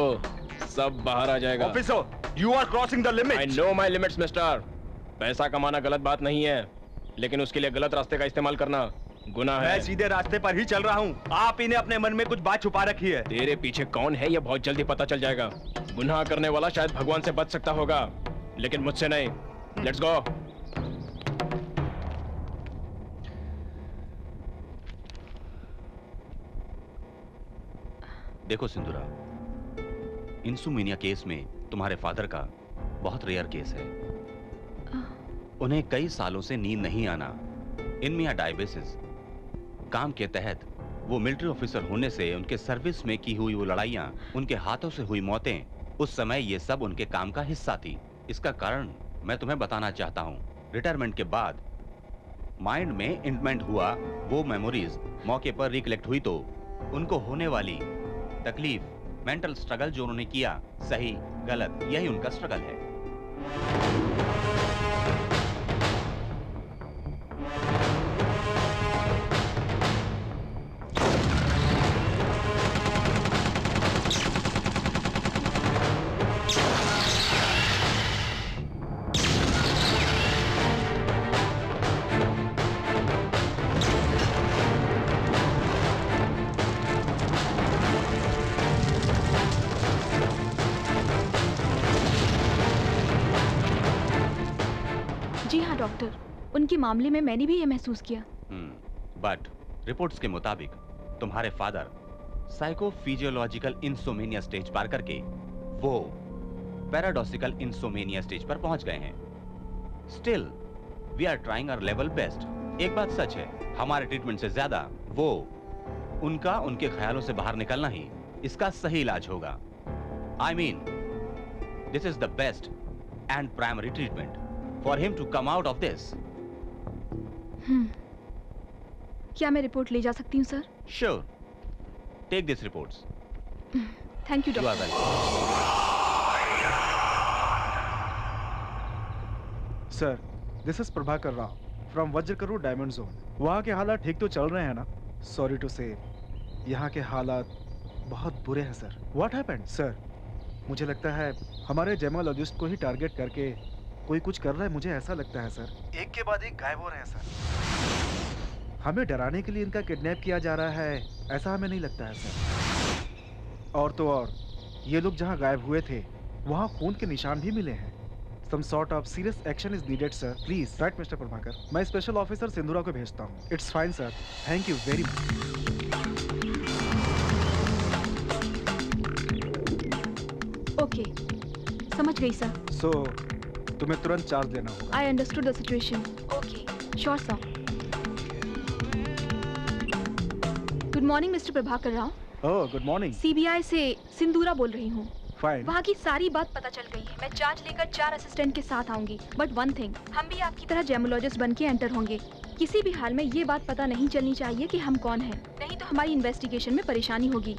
सब बाहर आ जाएगा। Officer, you are crossing the limits. I know my limits, mister. पैसा कमाना गलत बात नहीं है, लेकिन उसके लिए गलत रास्ते का इस्तेमाल करना गुनाह है। मैं सीधे रास्ते पर ही चल रहा हूँ, आप ही ने अपने मन में कुछ बात छुपा रखी है। तेरे पीछे कौन है ये बहुत जल्दी पता चल जाएगा। गुनाह करने वाला शायद भगवान से बच सकता होगा, लेकिन मुझसे नहीं। Let's go. देखो सिंदूरा, इंसुमिनिया केस में तुम्हारे फादर का बहुत रेयर केस है। उन्हें कई सालों से नींद नहीं आना, इनमिया डायबिटिस। काम के तहत वो मिलिट्री ऑफिसर होने से उनके सर्विस में की हुई वो लड़ाइयाँ, उनके हाथों से हुई मौतें, उस समय ये सब उनके काम का हिस्सा थी। इसका कारण मैं तुम्हें बताना चाहता हूँ। रिटायरमेंट के बाद माइंड में इंप्लांट हुआ वो मेमोरीज मौके पर रिकलेक्ट हुई, तो उनको होने वाली तकलीफ, मेंटल स्ट्रगल जो उन्होंने किया, सही गलत यही उनका स्ट्रगल है। डॉक्टर, उनके मामले में मैंने भी ये महसूस किया। बट रिपोर्ट्स के मुताबिक तुम्हारे फादर साइकोफिजियोलॉजिकल इंसोमेनिया स्टेज पार करके वो पैराडॉक्सिकल इंसोमेनिया स्टेज पर पहुंच गए हैं। Still we are trying our level best. एक बात सच है, हमारे ट्रीटमेंट से ज्यादा वो उनका उनके ख्यालों से बाहर निकलना ही इसका सही इलाज होगा। I mean this is the best and primary treatment for him to come out of this. क्या मैं रिपोर्ट ले जा सकती हूँ sir? Sure, take this reports. Thank you You are doctor. Sir, this is Prabhakar Rao from Vajrakaru diamond zone. वहाँ के हालात ठीक तो चल रहे हैं ना? सॉरी टू से, यहाँ के हालात बहुत बुरे हैं सर। What happened? सर, मुझे लगता है हमारे जेमोलॉजिस्ट को ही टारगेट करके कोई कुछ कर रहा है, मुझे ऐसा लगता है सर। एक के बाद एक गायब हो रहे हैं सर। हमें डराने के लिए इनका किडनैप किया जा रहा है, ऐसा हमें नहीं लगता है सर। और तो और, ये लोग जहाँ गायब हुए थे वहाँ खून के निशान भी मिले हैं। Some sort of serious action is needed, sir. Please, right, Mr. Prabhakar. मैं स्पेशल ऑफिसर सिंधुरा को भेजता हूँ। It's fine, sir. Thank you very much. Okay, समझ गई सर। So, तुम्हें तुरंत चार्ज लेना होगा। I understood the situation. Okay, sure, sir. Good morning, Mr. Prabhakar Rao. Oh, good morning. CBI से सिंधुरा बोल रही हूँ। Fine. वहाँ की सारी बात पता चल गई है। मैं चार्ज लेकर 4 असिस्टेंट के साथ आऊंगी। बट वन थिंग, हम भी आपकी तरह जेमोलॉजिस्ट बन के एंटर होंगे। किसी भी हाल में ये बात पता नहीं चलनी चाहिए कि हम कौन हैं, नहीं तो हमारी इन्वेस्टिगेशन में परेशानी होगी।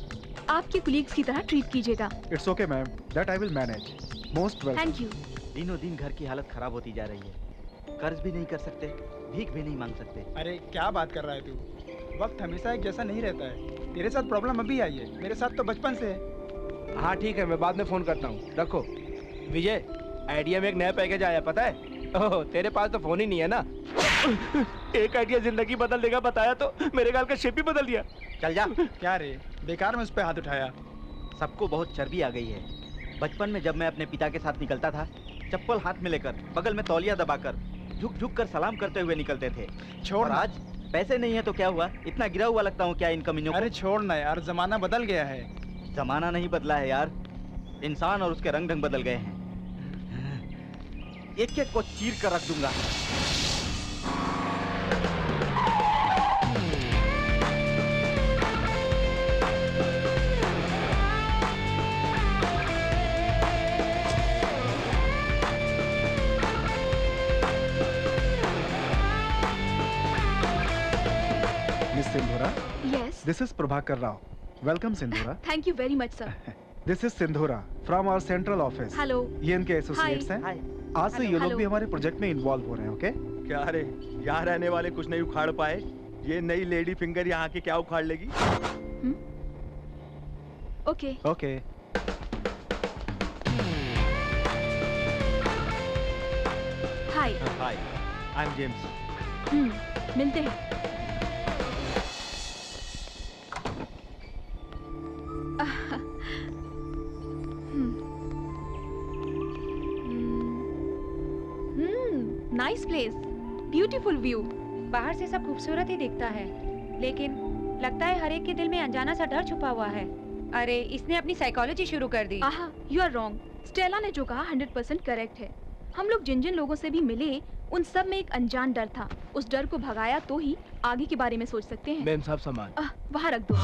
आपके कुलीग्स की तरह ट्रीट कीजिएगा। It's okay, ma'am. That I will manage. Most welcome. Thank you. दिनों दिन घर की हालत खराब होती जा रही है। कर्ज भी नहीं कर सकते, भीख भी नहीं मांग सकते। अरे क्या बात कर रहा है तू? वक्त हमेशा एक जैसा नहीं रहता है। तेरे साथ प्रॉब्लम अभी आई है, मेरे साथ तो बचपन से है। हाँ ठीक है, मैं बाद में फोन करता हूँ, रखो। विजय, आइडिया में एक नया पैकेज आया, पता है? ओह, तेरे पास तो फोन ही नहीं है ना। एक आइडिया जिंदगी बदल देगा बताया तो मेरे गाल का शेप ही बदल दिया। चल जा। क्या रे, बेकार में उस पे हाथ उठाया। सबको बहुत चर्बी आ गई है। बचपन में जब मैं अपने पिता के साथ निकलता था, चप्पल हाथ में लेकर, बगल में तौलिया दबाकर, झुक झुक कर सलाम करते हुए निकलते थे। छोड़ और आज पैसे नहीं है तो क्या हुआ? इतना गिरा हुआ लगता हूँ क्या इन कमीनों को? अरे छोड़ ना यार, जमाना बदल गया है। जमाना नहीं बदला है यार, इंसान और उसके रंग ढंग बदल गए हैं। एक एक को चीर कर रख दूंगा। Miss Sindhura, Yes. this is Prabhakar Rao. Welcome, Sindhura. Thank you very much, sir. This is Sindhura from our central office. Hello. ये इनके एसोसिएट्स हैं। आज से ये लोग भी हमारे प्रोजेक्ट में इन्वॉल्व हो रहे हैं, ओके? क्या रे, यहाँ रहने वाले कुछ नहीं उखाड़ पाए, ये नई लेडी फिंगर यहाँ के क्या उखाड़ लेगी? Okay. Okay. Hi. Hi, I M James. मिलते हैं। Nice place, beautiful view. बाहर से सब खूबसूरत ही दिखता है, लेकिन लगता है हर एक के दिल में अनजाना सा डर छुपा हुआ है। अरे इसने अपनी साइकोलॉजी शुरू कर दी। आहा, यू आर रॉन्ग। स्टेला ने जो कहा 100% करेक्ट है। हम लोग जिन जिन लोगों से भी मिले, उन सब में एक अनजान डर था। उस डर को भगाया तो ही आगे के बारे में सोच सकते हैं। मैम साहब सामान वहाँ रख दो।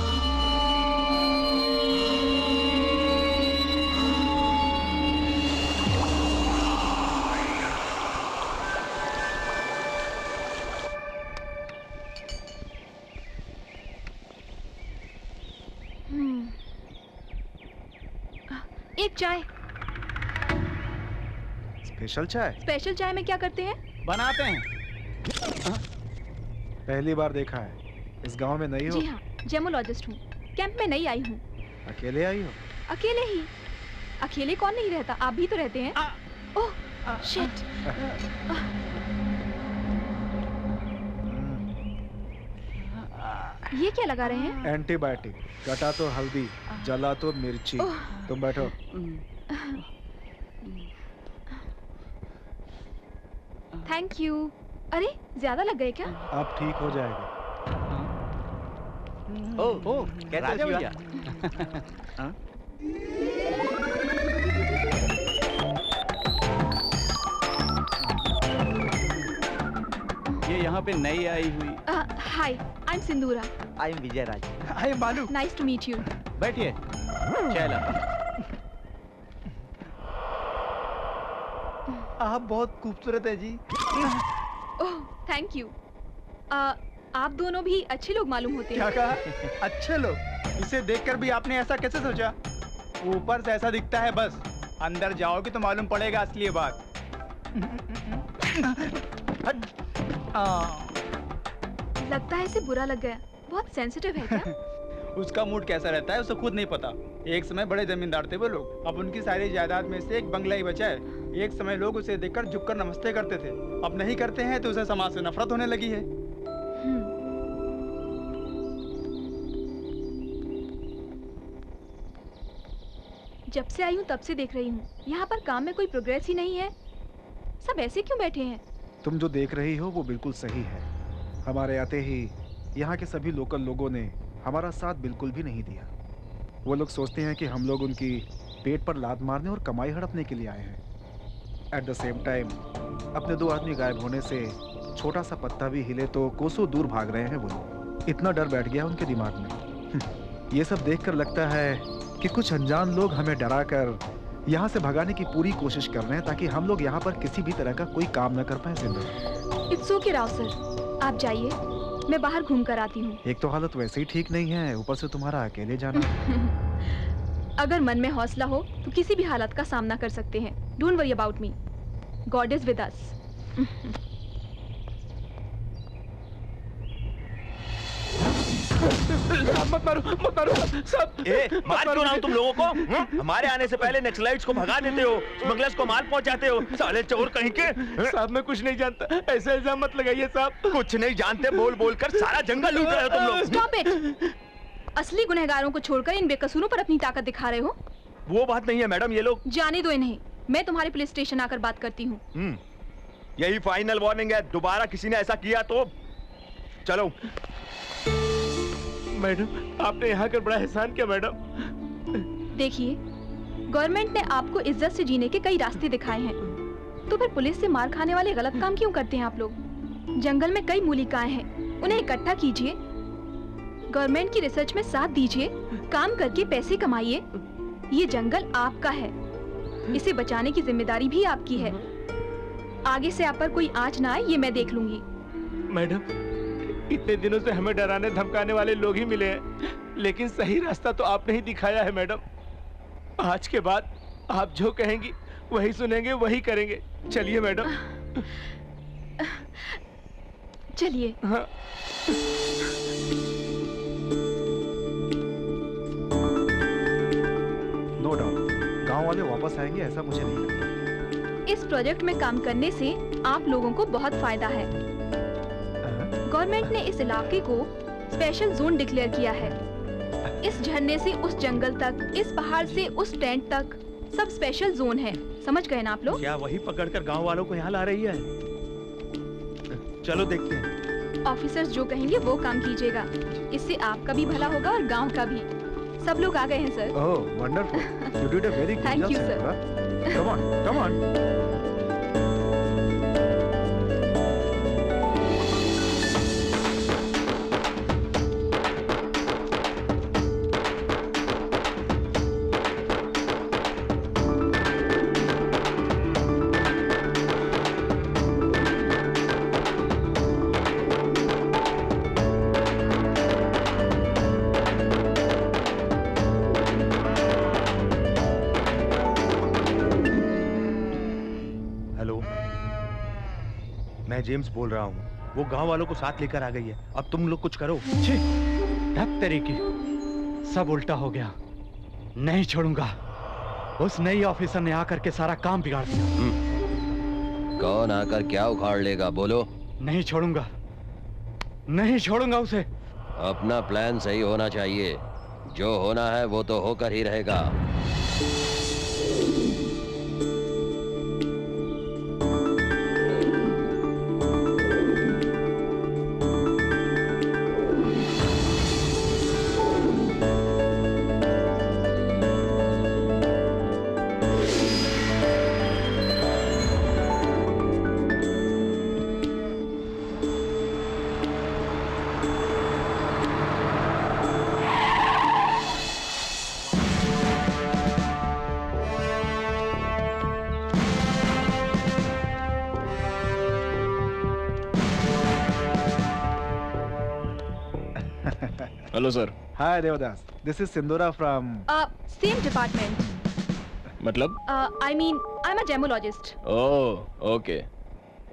एक चाय। स्पेशल चाय? स्पेशल चाय में क्या करते हैं? बनाते हैं। पहली बार देखा है। इस गांव में नई हो? जी हाँ, जेमोलॉजिस्ट हूँ। कैंप में नई आई हूँ। अकेले आई हो? अकेले ही। अकेले कौन नहीं रहता, आप भी तो रहते हैं। ओह, शिट। ये क्या लगा रहे हैं? एंटीबायोटिक। कटा तो हल्दी, जला तो मिर्ची। तुम बैठो। Thank you. अरे ज्यादा लग गए क्या? अब ठीक हो जाएगा। ओ कैसे हो भैया? ये यहाँ पे नई आई हुई। हाय, I am Sindhura. I am Vijay Raj. I am Balu. Nice to meet you. बैठिए। चला। आप बहुत खूबसूरत है जी। Oh thank you. आप दोनों भी अच्छे लोग मालूम होते हैं। क्या कहा? अच्छे लोग? इसे देखकर भी आपने ऐसा कैसे सोचा? ऊपर से ऐसा दिखता है बस, अंदर जाओगे तो मालूम पड़ेगा असली बात। लगता है इसे बुरा लग गया। बहुत सेंसिटिव है क्या? उसका मूड कैसा रहता है उसे खुद नहीं पता। एक समय बड़े जमींदार थे वो लोग, अब उनकी सारी जायदाद में से एक बंगला ही बचा है। एक समय लोग उसे देखकर झुककर नमस्ते करते थे, अब नहीं करते हैं तो उसे समाज से नफरत होने लगी है। जब से आई हूँ तब से देख रही हूँ, यहाँ पर काम में कोई प्रोग्रेस ही नहीं है। सब ऐसे क्यों बैठे हैं? तुम जो देख रही हो वो बिल्कुल सही है। हमारे आते ही यहाँ के सभी लोकल लोगों ने हमारा साथ बिल्कुल भी नहीं दिया। वो लोग सोचते हैं कि हम लोग उनकी पेट पर लात मारने और कमाई हड़पने के लिए आए हैं। एट द सेम टाइम अपने 2 आदमी गायब होने से छोटा सा पत्ता भी हिले तो कोसों दूर भाग रहे हैं वो लोग। इतना डर बैठ गया उनके दिमाग में। ये सब देखकर लगता है कि कुछ अनजान लोग हमें डराकर यहाँ से भगाने की पूरी कोशिश कर रहे हैं ताकि हम लोग यहाँ पर किसी भी तरह का कोई काम न कर पाए। Sindhu, it's okay Rao sir, आप जाइए, मैं बाहर घूम कर आती हूँ। एक तो हालत वैसे ही ठीक नहीं है, ऊपर से तुम्हारा अकेले जाना। अगर मन में हौसला हो तो किसी भी हालत का सामना कर सकते हैं। Don't worry about me, God is with us. मत मारो सब। मार क्यों रहा हूं तुम लोगों को? हमारे आने से पहले नक्सलाइट्स को भगा देते हो, स्मगलर्स को माल पहुंचाते हो, साले चोर कहीं के। साहब मैं कुछ नहीं जानता, ऐसा इल्जाम मत लगाइए साहब। कुछ नहीं जानते बोल बोल कर सारा जंगल लूट रहे हो तुम लोग। Stop it. असली गुनहगारों को छोड़कर इन बेकसूरों पर अपनी ताकत दिखा रहे हो। वो बात नहीं है मैडम, ये लोग। जाने दो इन्हें, मैं तुम्हारे पुलिस स्टेशन आकर बात करती हूँ। यही फाइनल वार्निंग है, दोबारा किसी ने ऐसा किया तो चलो। मैडम आपने यहाँ कर बड़ा एहसान किया मैडम। देखिए, गवर्नमेंट ने आपको इज्जत से जीने के कई रास्ते दिखाए हैं, तो फिर पुलिस से मार खाने वाले गलत काम क्यों करते हैं आप लोग? जंगल में कई मूलिकाएं हैं, उन्हें इकट्ठा कीजिए, गवर्नमेंट की रिसर्च में साथ दीजिए, काम करके पैसे कमाइए। ये जंगल आपका है, इसे बचाने की जिम्मेदारी भी आपकी है। आगे से आप पर कोई आंच ना आए, ये मैं देख लूंगी। मैडम इतने दिनों से हमें डराने धमकाने वाले लोग ही मिले हैं, लेकिन सही रास्ता तो आपने ही दिखाया है मैडम। आज के बाद आप जो कहेंगी वही सुनेंगे, वही करेंगे। चलिए मैडम। चलिए। हाँ। नो डाउट गांव वाले वापस आएंगे, ऐसा मुझे नहीं लगता। इस प्रोजेक्ट में काम करने से आप लोगों को बहुत फायदा है। गवर्नमेंट ने इस इलाके को स्पेशल जोन डिक्लेयर किया है। इस झरने से उस जंगल तक, इस पहाड़ से उस टेंट तक, सब स्पेशल जोन है। समझ गए ना आप लोग? क्या वही पकड़कर गांव वालों को यहाँ ला रही है? चलो देखते हैं। ऑफिसर्स जो कहेंगे वो काम कीजिएगा, इससे आपका भी भला होगा और गांव का भी। सब लोग आ गए हैं sir. Oh wonderful, you did a very good job. Thank you sir. Come on, come on. मैं जेम्स बोल रहा हूँ, वो गांव वालों को साथ लेकर आ गई है। अब तुम लोग कुछ करो। ढक तरीके, सब उल्टा हो गया। नहीं छोड़ूंगा। उस नई ऑफिसर ने आकर के सारा काम बिगाड़ दिया। कौन आकर क्या उखाड़ लेगा, बोलो? नहीं छोड़ूंगा, नहीं छोड़ूंगा उसे। अपना प्लान सही होना चाहिए, जो होना है वो तो होकर ही रहेगा। Hello sir. Hi Devdas, this is Sindhura from same department. मतलब? I mean I am a gemologist. Oh okay.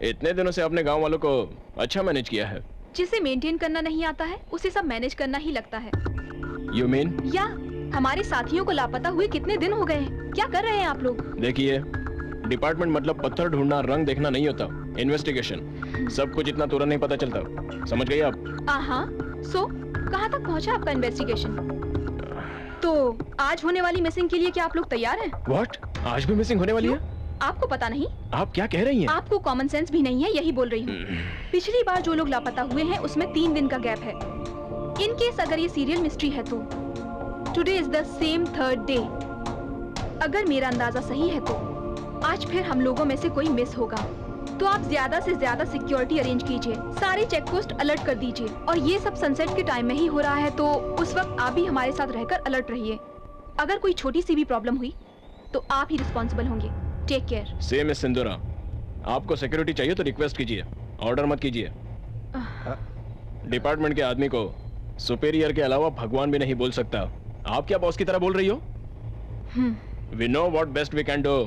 इतने दिनों से आपने गांव वालों को अच्छा मैनेज किया है। जिसे मेंटेन करना नहीं आता है उसे सब मैनेज करना ही लगता है। You mean? या हमारे साथियों को लापता हुए कितने दिन हो गए हैं? क्या कर रहे हैं आप लोग? देखिए, डिपार्टमेंट मतलब पत्थर ढूंढना, रंग देखना नहीं होता। इन्वेस्टिगेशन। सब कुछ इतना तुरंत नहीं पता चलता। समझ गई आप? हाँ। सो कहाँ तक पहुँचा आपका इन्वेस्टिगेशन? तो आज होने वाली मिसिंग के लिए क्या आप लोग तैयार हैं? व्हाट? आज भी मिसिंग होने वाली है? आपको पता नहीं? आप क्या कह रही हैं? आपको कॉमन सेंस भी नहीं है, यही बोल रही हूँ। पिछली बार जो लोग लापता हुए हैं उसमें 3 दिन का गैप है। इन केस अगर ये सीरियल मिस्ट्री है तो today is the same 3rd day. अगर मेरा अंदाजा सही है तो आज फिर हम लोगों में से कोई मिस होगा। तो आप ज्यादा से ज्यादा सिक्योरिटी अरेंज कीजिए, सारे चेक पोस्ट अलर्ट कर दीजिए, और ये सब सनसेट के टाइम में ही हो रहा है तो उस वक्त आप भी हमारे साथ रहकर अलर्ट रहिए। अगर कोई छोटी सी भी प्रॉब्लम हुई तो आप ही रिस्पॉन्सिबल होंगे। Take care. सेम है सिंदूरा। आपको सिक्योरिटी चाहिए तो रिक्वेस्ट कीजिए, ऑर्डर मत कीजिए। डिपार्टमेंट के आदमी को सुपीरियर के अलावा भगवान भी नहीं बोल सकता। आप क्या बॉस की तरह बोल रही हो? We know what best we can do.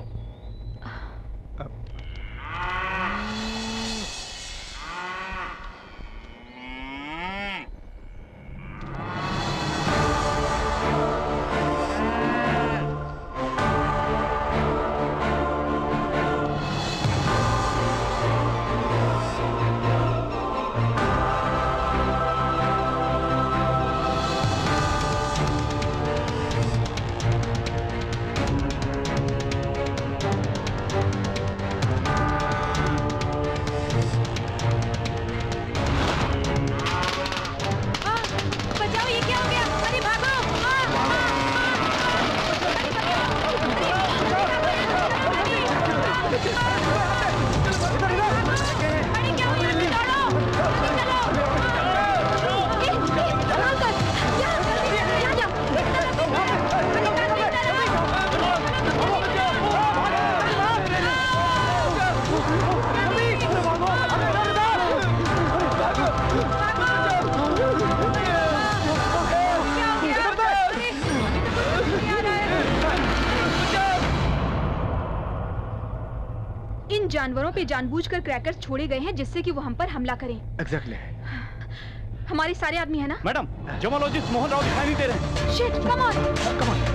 जानवरों पे जानबूझकर क्रैकर्स छोड़े गए हैं जिससे कि वो हम पर हमला करें। एग्जैक्टली। हमारे सारे आदमी है ना? मैडम, जेमोलॉजिस्ट मोहन राव दिखाई नहीं दे रहे। Shit, come on. Come on.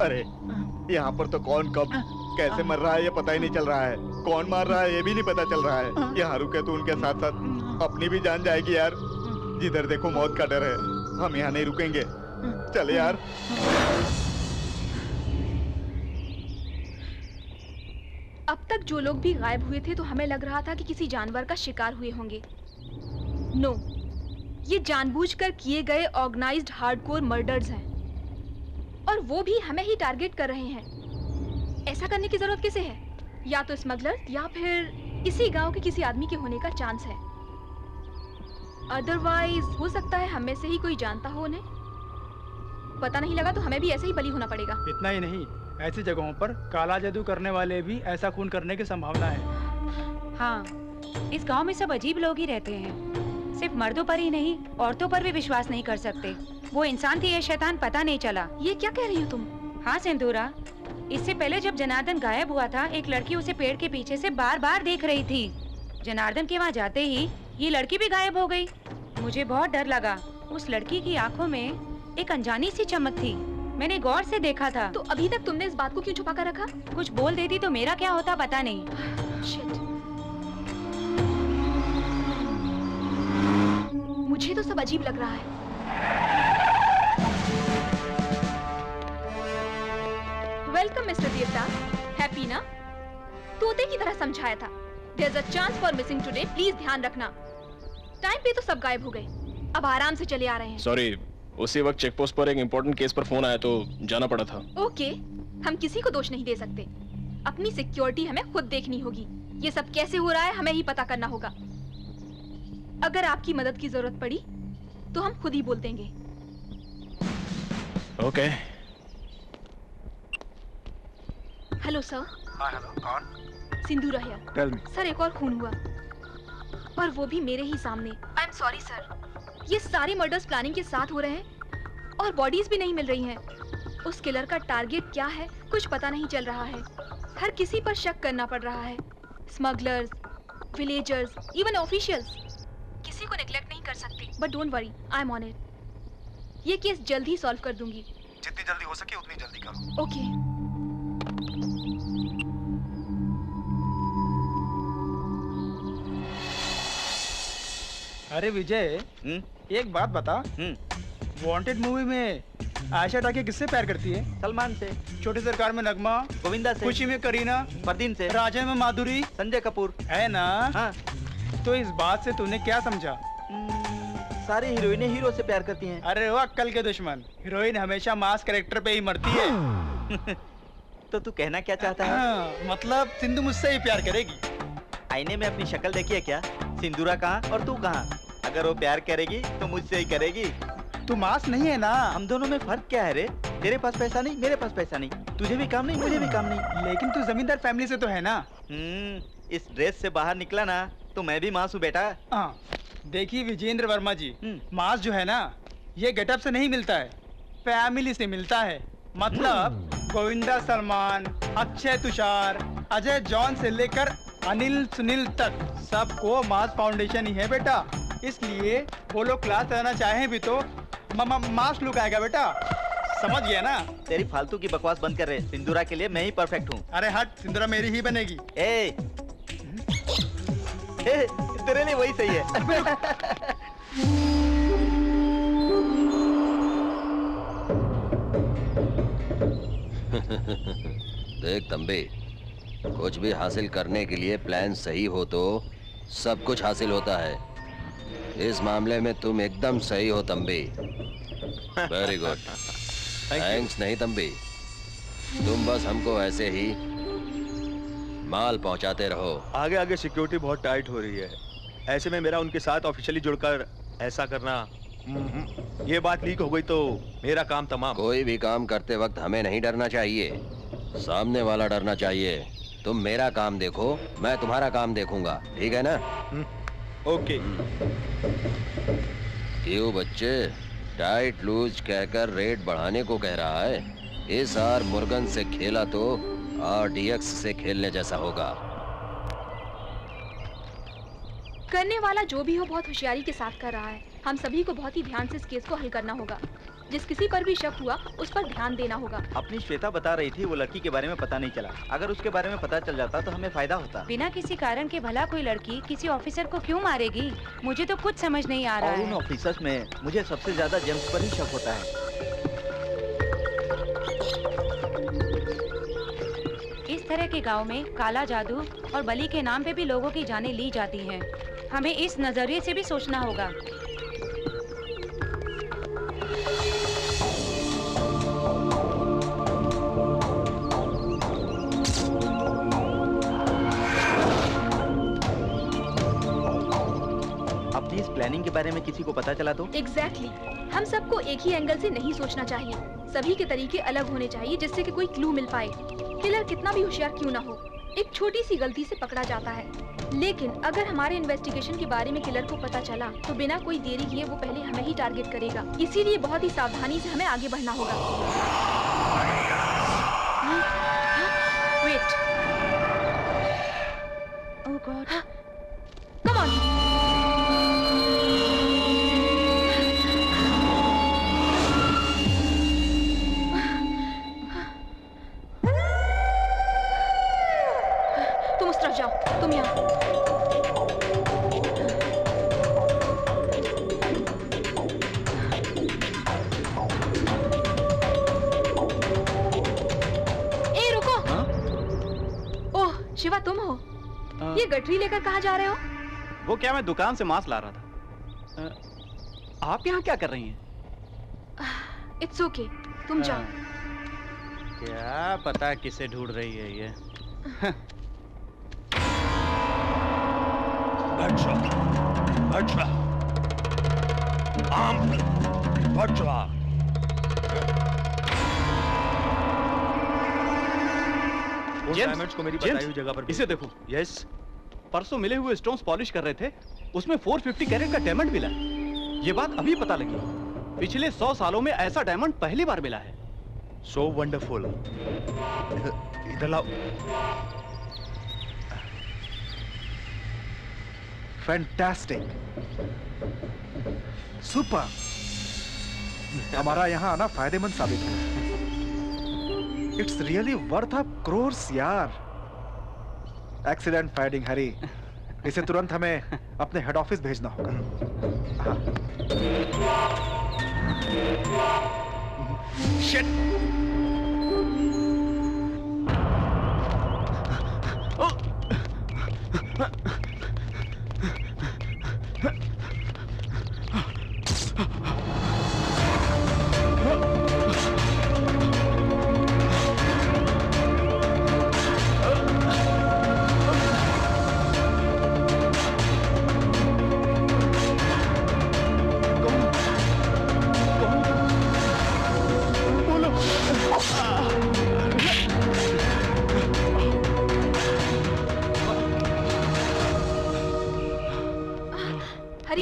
अरे यहाँ पर तो कौन कब कैसे मर रहा है ये पता ही नहीं चल रहा है। कौन मार रहा है ये भी नहीं पता चल रहा है। यहाँ रुके तो उनके साथ साथ अपनी भी जान जाएगी यार। जिधर देखो मौत का डर है। हम यहाँ नहीं रुकेंगे। चले यार। अब तक जो लोग भी गायब हुए थे तो हमें लग रहा था कि किसी जानवर का शिकार हुए होंगे। नो, ये जानबूझकर किए गए ऑर्गेनाइज्ड हार्डकोर मर्डर्स हैं और वो भी हमें ही टारगेट कर रहे हैं। ऐसा करने की जरूरत किसे है? या तो स्मगलर या फिर इसी गांव के किसी आदमी के होने का चांस है। अदरवाइज हो सकता है हम में से ही कोई जानता हो उन्हें। पता नहीं लगा तो हमें भी ऐसे ही बली होना पड़ेगा। इतना ही नहीं, ऐसी जगहों पर काला जादू करने वाले भी ऐसा खून करने की संभावना है। हाँ, इस गांव में सब अजीब लोग ही रहते हैं। सिर्फ मर्दों पर ही नहीं, औरतों पर भी विश्वास नहीं कर सकते। वो इंसान थी या शैतान पता नहीं चला। ये क्या कह रही हो तुम? हाँ सिंदूरा, इससे पहले जब जनार्दन गायब हुआ था, एक लड़की उसे पेड़ के पीछे से बार बार देख रही थी। जनार्दन के वहाँ जाते ही ये लड़की भी गायब हो गई। मुझे बहुत डर लगा। उस लड़की की आंखों में एक अनजानी सी चमक थी। मैंने गौर से देखा था। तो अभी तक तुमने इस बात को क्यों छुपा कर रखा? कुछ बोल देती तो मेरा क्या होता पता नहीं। शिट। मुझे तो सब अजीब लग रहा है। वेलकम मिस्टर देवता। हैप्पी ना? तोते की तरह समझाया था। There's a chance for missing today. Please ध्यान रखना। टाइम पे तो सब गायब हो गए। अब आराम से चले आ रहे हैं। सॉरी, उसी वक्त चेक पोस्ट पर एक इम्पोर्टेंट केस पर फोन आया तो जाना पड़ा था। ओके, हम किसी को दोष नहीं दे सकते। अपनी सिक्योरिटी हमें खुद देखनी होगी। ये सब कैसे हो रहा है हमें ही पता करना होगा। अगर आपकी मदद की जरूरत पड़ी तो हम खुद ही बोल देंगे। ओके। Hello sir. हाँ हेलो, कौन? सिंदूरा हियर। Tell me. सर एक और खून हुआ और वो भी मेरे ही सामने। आई एम सॉरी सर। ये सारे मर्डर्स प्लानिंग के साथ हो रहे हैं और बॉडीज भी नहीं मिल रही हैं। उस किलर का टारगेट क्या है कुछ पता नहीं चल रहा है। हर किसी पर शक करना पड़ रहा है। Smugglers, villagers, even officials. किसी को नेग्लेक्ट नहीं कर सकते। But don't worry, I am on it. ये केस जल्द ही सॉल्व कर दूंगी। जितनी जल्दी हो सके उतनी जल्दी करो। ओके। अरे विजय, एक बात बता। वांटेड मूवी में आयशा टाकिया किससे प्यार करती है? सलमान से। छोटी सरकार में नगमा, गोविंदा से। खुशी में करीना, परदीन से। राजा में माधुरी, संजय कपूर। है ना? हाँ। तो इस बात से तूने क्या समझा? सारी हीरोइनें हीरो से प्यार करती हैं। अरे वो अक्कल के दुश्मन। हीरोइन हमेशा मास कैरेक्टर पे ही मरती है। तो तू कहना क्या चाहता है? हाँ, मतलब सिंधु मुझसे ही प्यार करेगी। आईने में अपनी शक्ल देखी है क्या? सिंदूरा कहाँ और तू कहाँ? अगर वो प्यार करेगी तो मुझसे ही करेगी। तू मास नहीं है ना? हम दोनों में फर्क क्या है रे? तेरे पास पैसा नहीं, मेरे पास पैसा नहीं। तुझे भी काम नहीं, मुझे भी काम नहीं। लेकिन तू जमींदार फैमिली से तो है ना? इस ड्रेस से बाहर निकला ना तो मैं भी मास हूँ बेटा। हाँ, देखिए विजेंद्र वर्मा जी, मास जो है ना ये गेटअप से नहीं मिलता है, फैमिली से मिलता है। मतलब गोविंदा सलमान, अक्षय तुषार, अजय जॉन से लेकर अनिल सुनील तक सबको मास फाउंडेशन ही है बेटा। इसलिए वो लोग क्लास रहना चाहें भी तो मास लुक आएगा बेटा। समझ गया ना? तेरी फालतू की बकवास बंद कर रहे। सिंदूरा के लिए मैं ही परफेक्ट हूँ। अरे हट, सिंदूरा मेरी ही बनेगी। ए, तेरे लिए वही सही है। देख तंबी, कुछ भी हासिल करने के लिए प्लान सही हो तो सब कुछ हासिल होता है। इस मामले में तुम एकदम सही हो तंबी। Very good. थैंक्स नहीं तंबी, तुम बस हमको ऐसे ही माल पहुंचाते रहो। आगे आगे सिक्योरिटी बहुत टाइट हो रही है। ऐसे में मेरा उनके साथ ऑफिशियली जुड़कर ऐसा करना, ये बात लीक हो गई तो मेरा काम तमाम। कोई भी काम करते वक्त हमें नहीं डरना चाहिए, सामने वाला डरना चाहिए। तुम मेरा काम देखो, मैं तुम्हारा काम देखूंगा, ठीक है ना? ओके। क्यों बच्चे, टाइट लूज कहकर रेट बढ़ाने को कह रहा है? इस बार मुर्गन से खेला तो RDX से खेलने जैसा होगा। करने वाला जो भी हो बहुत होशियारी के साथ कर रहा है। हम सभी को बहुत ही ध्यान से इस केस को हल करना होगा। जिस किसी पर भी शक हुआ उस पर ध्यान देना होगा। अपनी श्वेता बता रही थी वो लड़की के बारे में पता नहीं चला। अगर उसके बारे में पता चल जाता तो हमें फायदा होता। बिना किसी कारण के भला कोई लड़की किसी ऑफिसर को क्यों मारेगी? मुझे तो कुछ समझ नहीं आ रहा और है। उन ऑफिसर्स में मुझे सबसे ज्यादा जेम्स पर ही शक होता है। इस तरह के गांव में काला जादू और बलि के नाम पे भी लोगों की जानें ली जाती हैं। हमें इस नजरिए से भी सोचना होगा। अपनी इस प्लानिंग के बारे में किसी को पता चला तो? एग्जैक्टली। हम सबको एक ही एंगल से नहीं सोचना चाहिए। सभी के तरीके अलग होने चाहिए जिससे कि कोई क्लू मिल पाए। किलर कितना भी होशियार क्यों ना हो, एक छोटी सी गलती से पकड़ा जाता है। लेकिन अगर हमारे इन्वेस्टिगेशन के बारे में किलर को पता चला तो बिना कोई देरी किए वो पहले हमें ही टारगेट करेगा। इसीलिए बहुत ही सावधानी से हमें आगे बढ़ना होगा। Wait. Oh God. Come on. तुम उस तरफ जाओ, तुम यहाँ। गठरी लेकर कहाँ जा रहे हो? वो क्या, मैं दुकान से मांस ला रहा था। आप यहाँ क्या कर रही हैं? इट्स ओके, तुम जाओ। क्या पता किसे ढूंढ रही है ये। डायमंड्स को मेरी बताई हुई जगह पर इसे देखो। यस, परसों मिले हुए स्टोन्स पॉलिश कर रहे थे, उसमें 450 कैरेट का डायमंड मिला। ये बात अभी पता लगी। पिछले 100 सालों में ऐसा डायमंड पहली बार मिला है। So wonderful. इधर लाओ। Fantastic, super. हमारा यहाँ आना फायदेमंद साबित हुआ। इट्स रियली वर्थ अ क्रोर्स यार। एक्सीडेंट फाइंडिंग हरी, इसे तुरंत हमें अपने हेड ऑफिस भेजना होगा। शिट।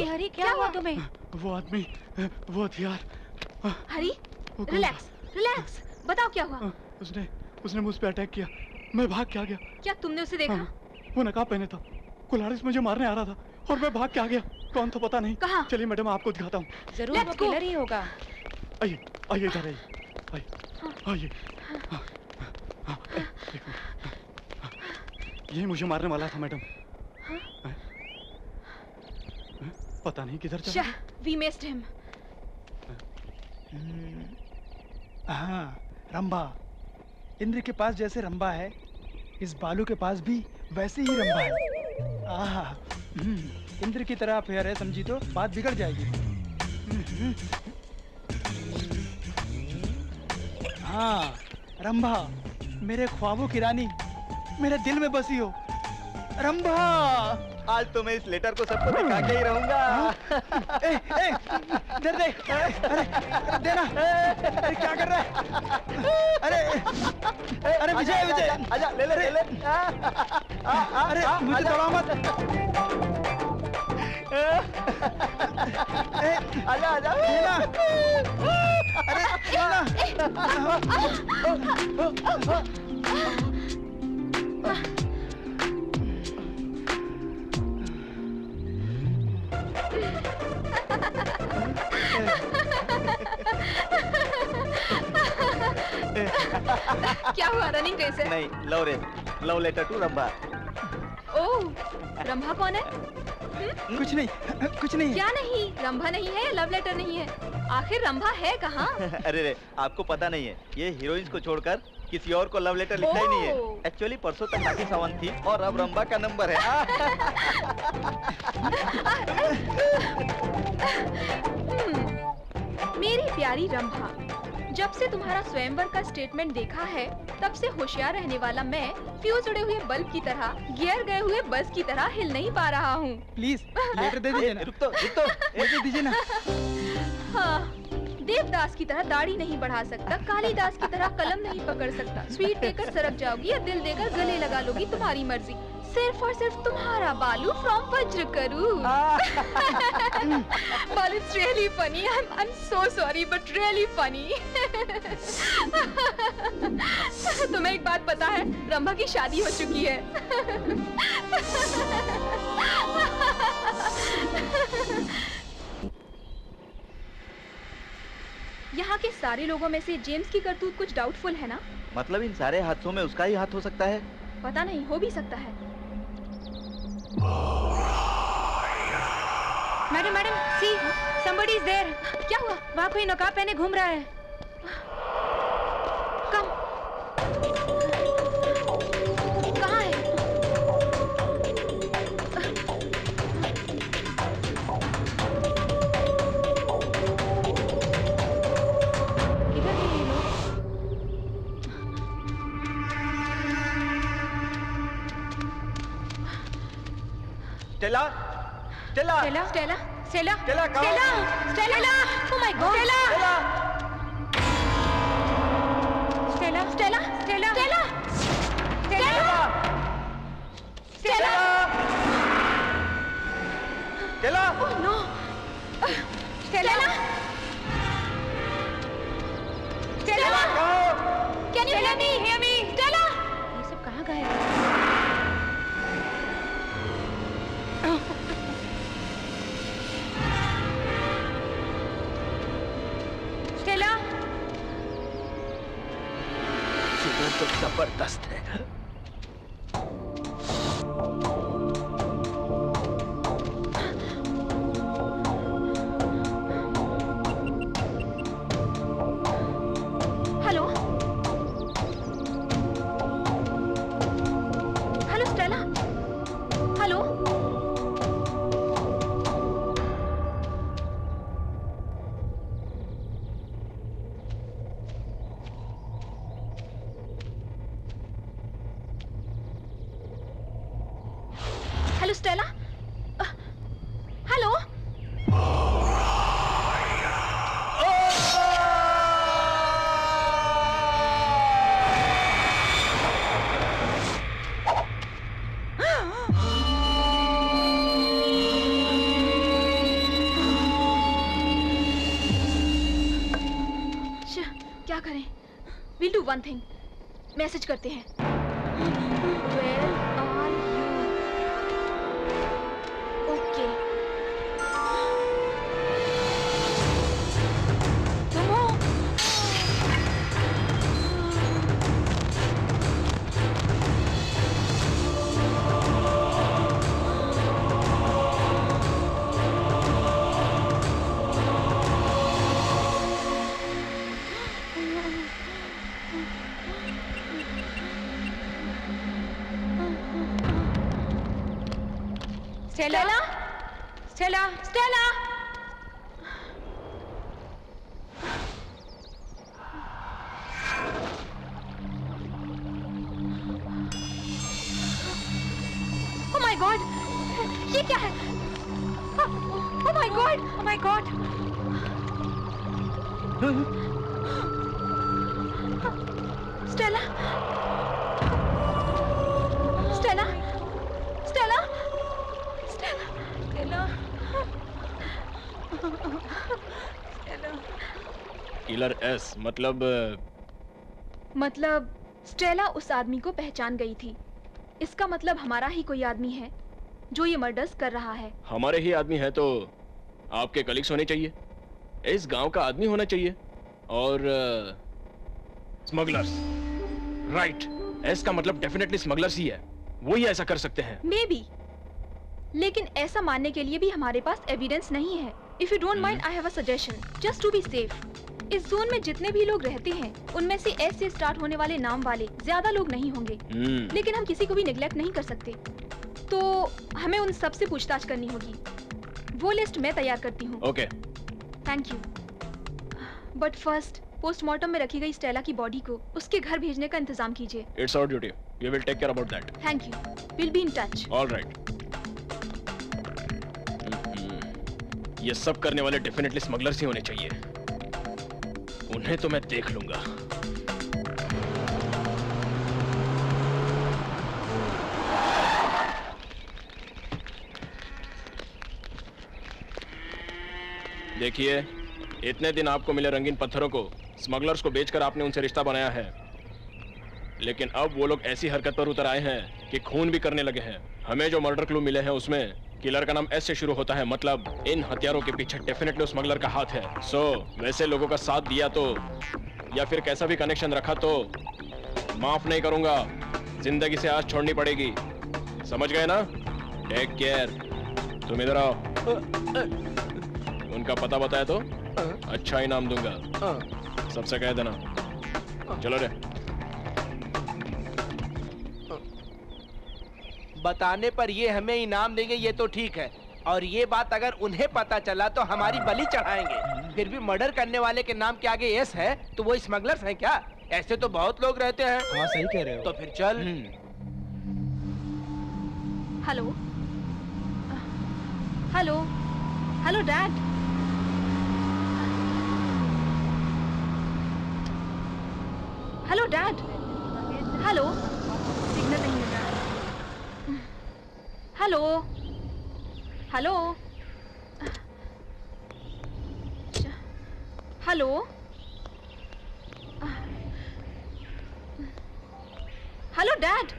हरी क्या हुआ तुम्हें? वो आदमी, वो हथियार। हरी, रिलैक्स, रिलैक्स। बताओ क्या हुआ? उसने मुझ पे अटैक किया। मैं भाग के आ गया। क्या तुमने उसे देखा? वो नकाब पहने था, कुल्हाड़ी से मुझे मारने आ रहा था और मैं भाग के आ गया। कौन था पता नहीं। कहाँ? चलिए मैडम, आपको दिखाता हूँ। जरूर वो किलर ही होगा। आइए आइए, इधर आइए, आइए। यही मुझे मारने वाला था मैडम। पता नहीं किधर चला। We missed him. हाँ, रंभा। इंद्र के पास जैसे रंभा है, इस बालू के पास भी वैसे ही रंभा है। इंद्र की तरह फेयर है, समझी तो बात बिगड़ जाएगी। हाँ, रंभा, मेरे ख्वाबों की रानी, मेरे दिल में बसी हो। रंभा, आज तो मैं इस लेटर को सबको दिखा के ही रहूंगा। दे, अरे देना। अरे क्या कर रहा है? अरे विजय, विजय, आजा, ले ले। अरे मुझे दबा मत। आजा, देना। अरे क्या हुआ? रनिंग रेस है? नहीं, लव लेटर टू रंभा। ओह, रंभा कौन है? कुछ नहीं। क्या नहीं? रंभा नहीं है, लव लेटर नहीं है। आखिर रंभा है कहाँ? अरे आपको पता नहीं है, ये हीरोइंस को छोड़कर किसी और को लव लेटर लिखता ही नहीं है। एक्चुअली परसों तक राखी सावंत थी और अब रंभा का नंबर है। मेरी प्यारी रंभा, जब से तुम्हारा स्वयंवर का स्टेटमेंट देखा है, तब से होशियार रहने वाला मैं फ्यूज उड़े हुए बल्ब की तरह, गियर गए हुए बस की तरह हिल नहीं पा रहा हूँ। प्लीज लेटर दे दीजिए ना। रुक तो दे दीजिए ना। हाँ, देवदास की तरह दाढ़ी नहीं बढ़ा सकता, कालिदास की तरह कलम नहीं पकड़ सकता। स्वीट देकर सरक जाओगी या दिल देकर गले लगा लोगी, तुम्हारी मर्जी। सिर्फ और सिर्फ तुम्हारा बालू फ्रॉम वज्र करूं। बालू, it's really funny. I'm so sorry, but really funny. तुम्हें एक बात पता है? रंभा की शादी हो चुकी है। यहाँ के सारे लोगों में से जेम्स की करतूत कुछ डाउटफुल है ना? मतलब इन सारे हादसों में उसका ही हाथ हो सकता है? पता नहीं, हो भी सकता है। Madam, see, somebody is there. क्या हुआ? वहाँ कोई नकाब पहने घूम रहा है। कहाँ है? Stella Stella Stella Stella Stella Stella कहाँ? Stella oh my God Stella Stella Stella Stella Stella Stella Stella Stella oh no Stella Stella can you hear me Stella ये सब कहाँ गए स्टेला सुबह तो जबरदस्त है। Hello hello Stella hello hello Stella hello क्या करें? We'll do one thing. Message करते हैं. Where are you? Okay. तुम हो? Stella Stella Stella Oh my God! ये क्या है? Oh my God! Oh my God! Stella Stella Stella Stella killer S मतलब स्टेला उस आदमी को पहचान गई थी. इसका मतलब हमारा ही कोई आदमी है जो ये मर्डर्स कर रहा है. हमारे ही आदमी है तो आपके कलीग्स होने चाहिए, इस गांव का आदमी होना चाहिए और स्मगलर्स. राइट, एस का मतलब डेफिनेटली स्मगलर्स ही है, वो ही ऐसा कर सकते हैं. मे बी, लेकिन ऐसा मानने के लिए भी हमारे पास एविडेंस नहीं है. If you don't mind, I have a suggestion just to be safe. इस जोन में जितने भी लोग रहते हैं उनमें से एस से स्टार्ट होने वाले नाम वाले ज्यादा लोग नहीं होंगे. लेकिन हम किसी को भी निगलेक्ट नहीं कर सकते, तो हमें उन सब से पूछताछ करनी होगी. वो लिस्ट मैं तैयार करती हूँ. Okay, thank you. But first postmortem में रखी गई स्टेला की बॉडी को उसके घर भेजने का इंतजाम कीजिए. It's our duty, we will take care about that. Thank you, will be in touch. Alright. ये सब करने वाले डेफिनेटली स्मगलर्स ही होने चाहिए. उन्हें तो मैं देख लूंगा. देखिए, इतने दिन आपको मिले रंगीन पत्थरों को स्मगलर्स को बेचकर आपने उनसे रिश्ता बनाया है, लेकिन अब वो लोग ऐसी हरकत पर उतर आए हैं कि खून भी करने लगे हैं. हमें जो मर्डर क्लू मिले हैं उसमें किलर का नाम एस से शुरू होता है, मतलब इन हथियारों के पीछे डेफिनेटली उस स्मगलर का हाथ है. सो वैसे लोगों का साथ दिया तो या फिर कैसा भी कनेक्शन रखा तो माफ नहीं करूंगा. जिंदगी से आस छोड़नी पड़ेगी, समझ गए ना? Take care. तुम इधर आओ. उनका पता बताया तो अच्छा इनाम दूंगा. सबसे कह देना. चलो रे. बताने पर ये हमें इनाम देंगे ये तो ठीक है, और ये बात अगर उन्हें पता चला तो हमारी बलि चढ़ाएंगे. फिर भी मर्डर करने वाले के नाम के आगे एस है तो वो स्मगलर्स हैं क्या? ऐसे तो बहुत लोग रहते हैं. हाँ सही कह रहे हो. तो फिर चल. Hello, hello hello dad. Hello dad. Hello, signal नहीं मिल रहा है। Hello hello hello hello dad.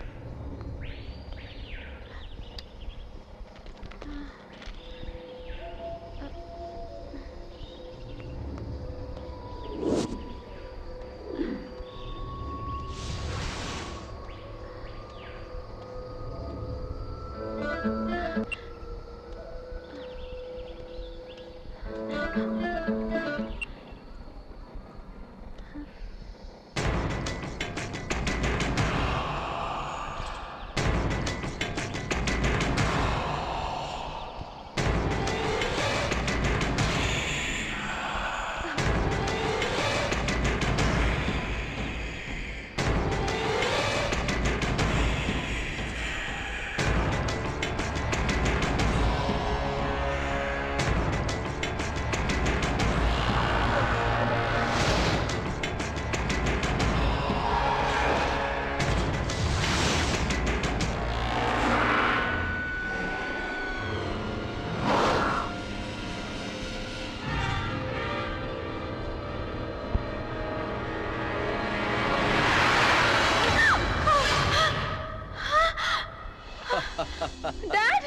Dad!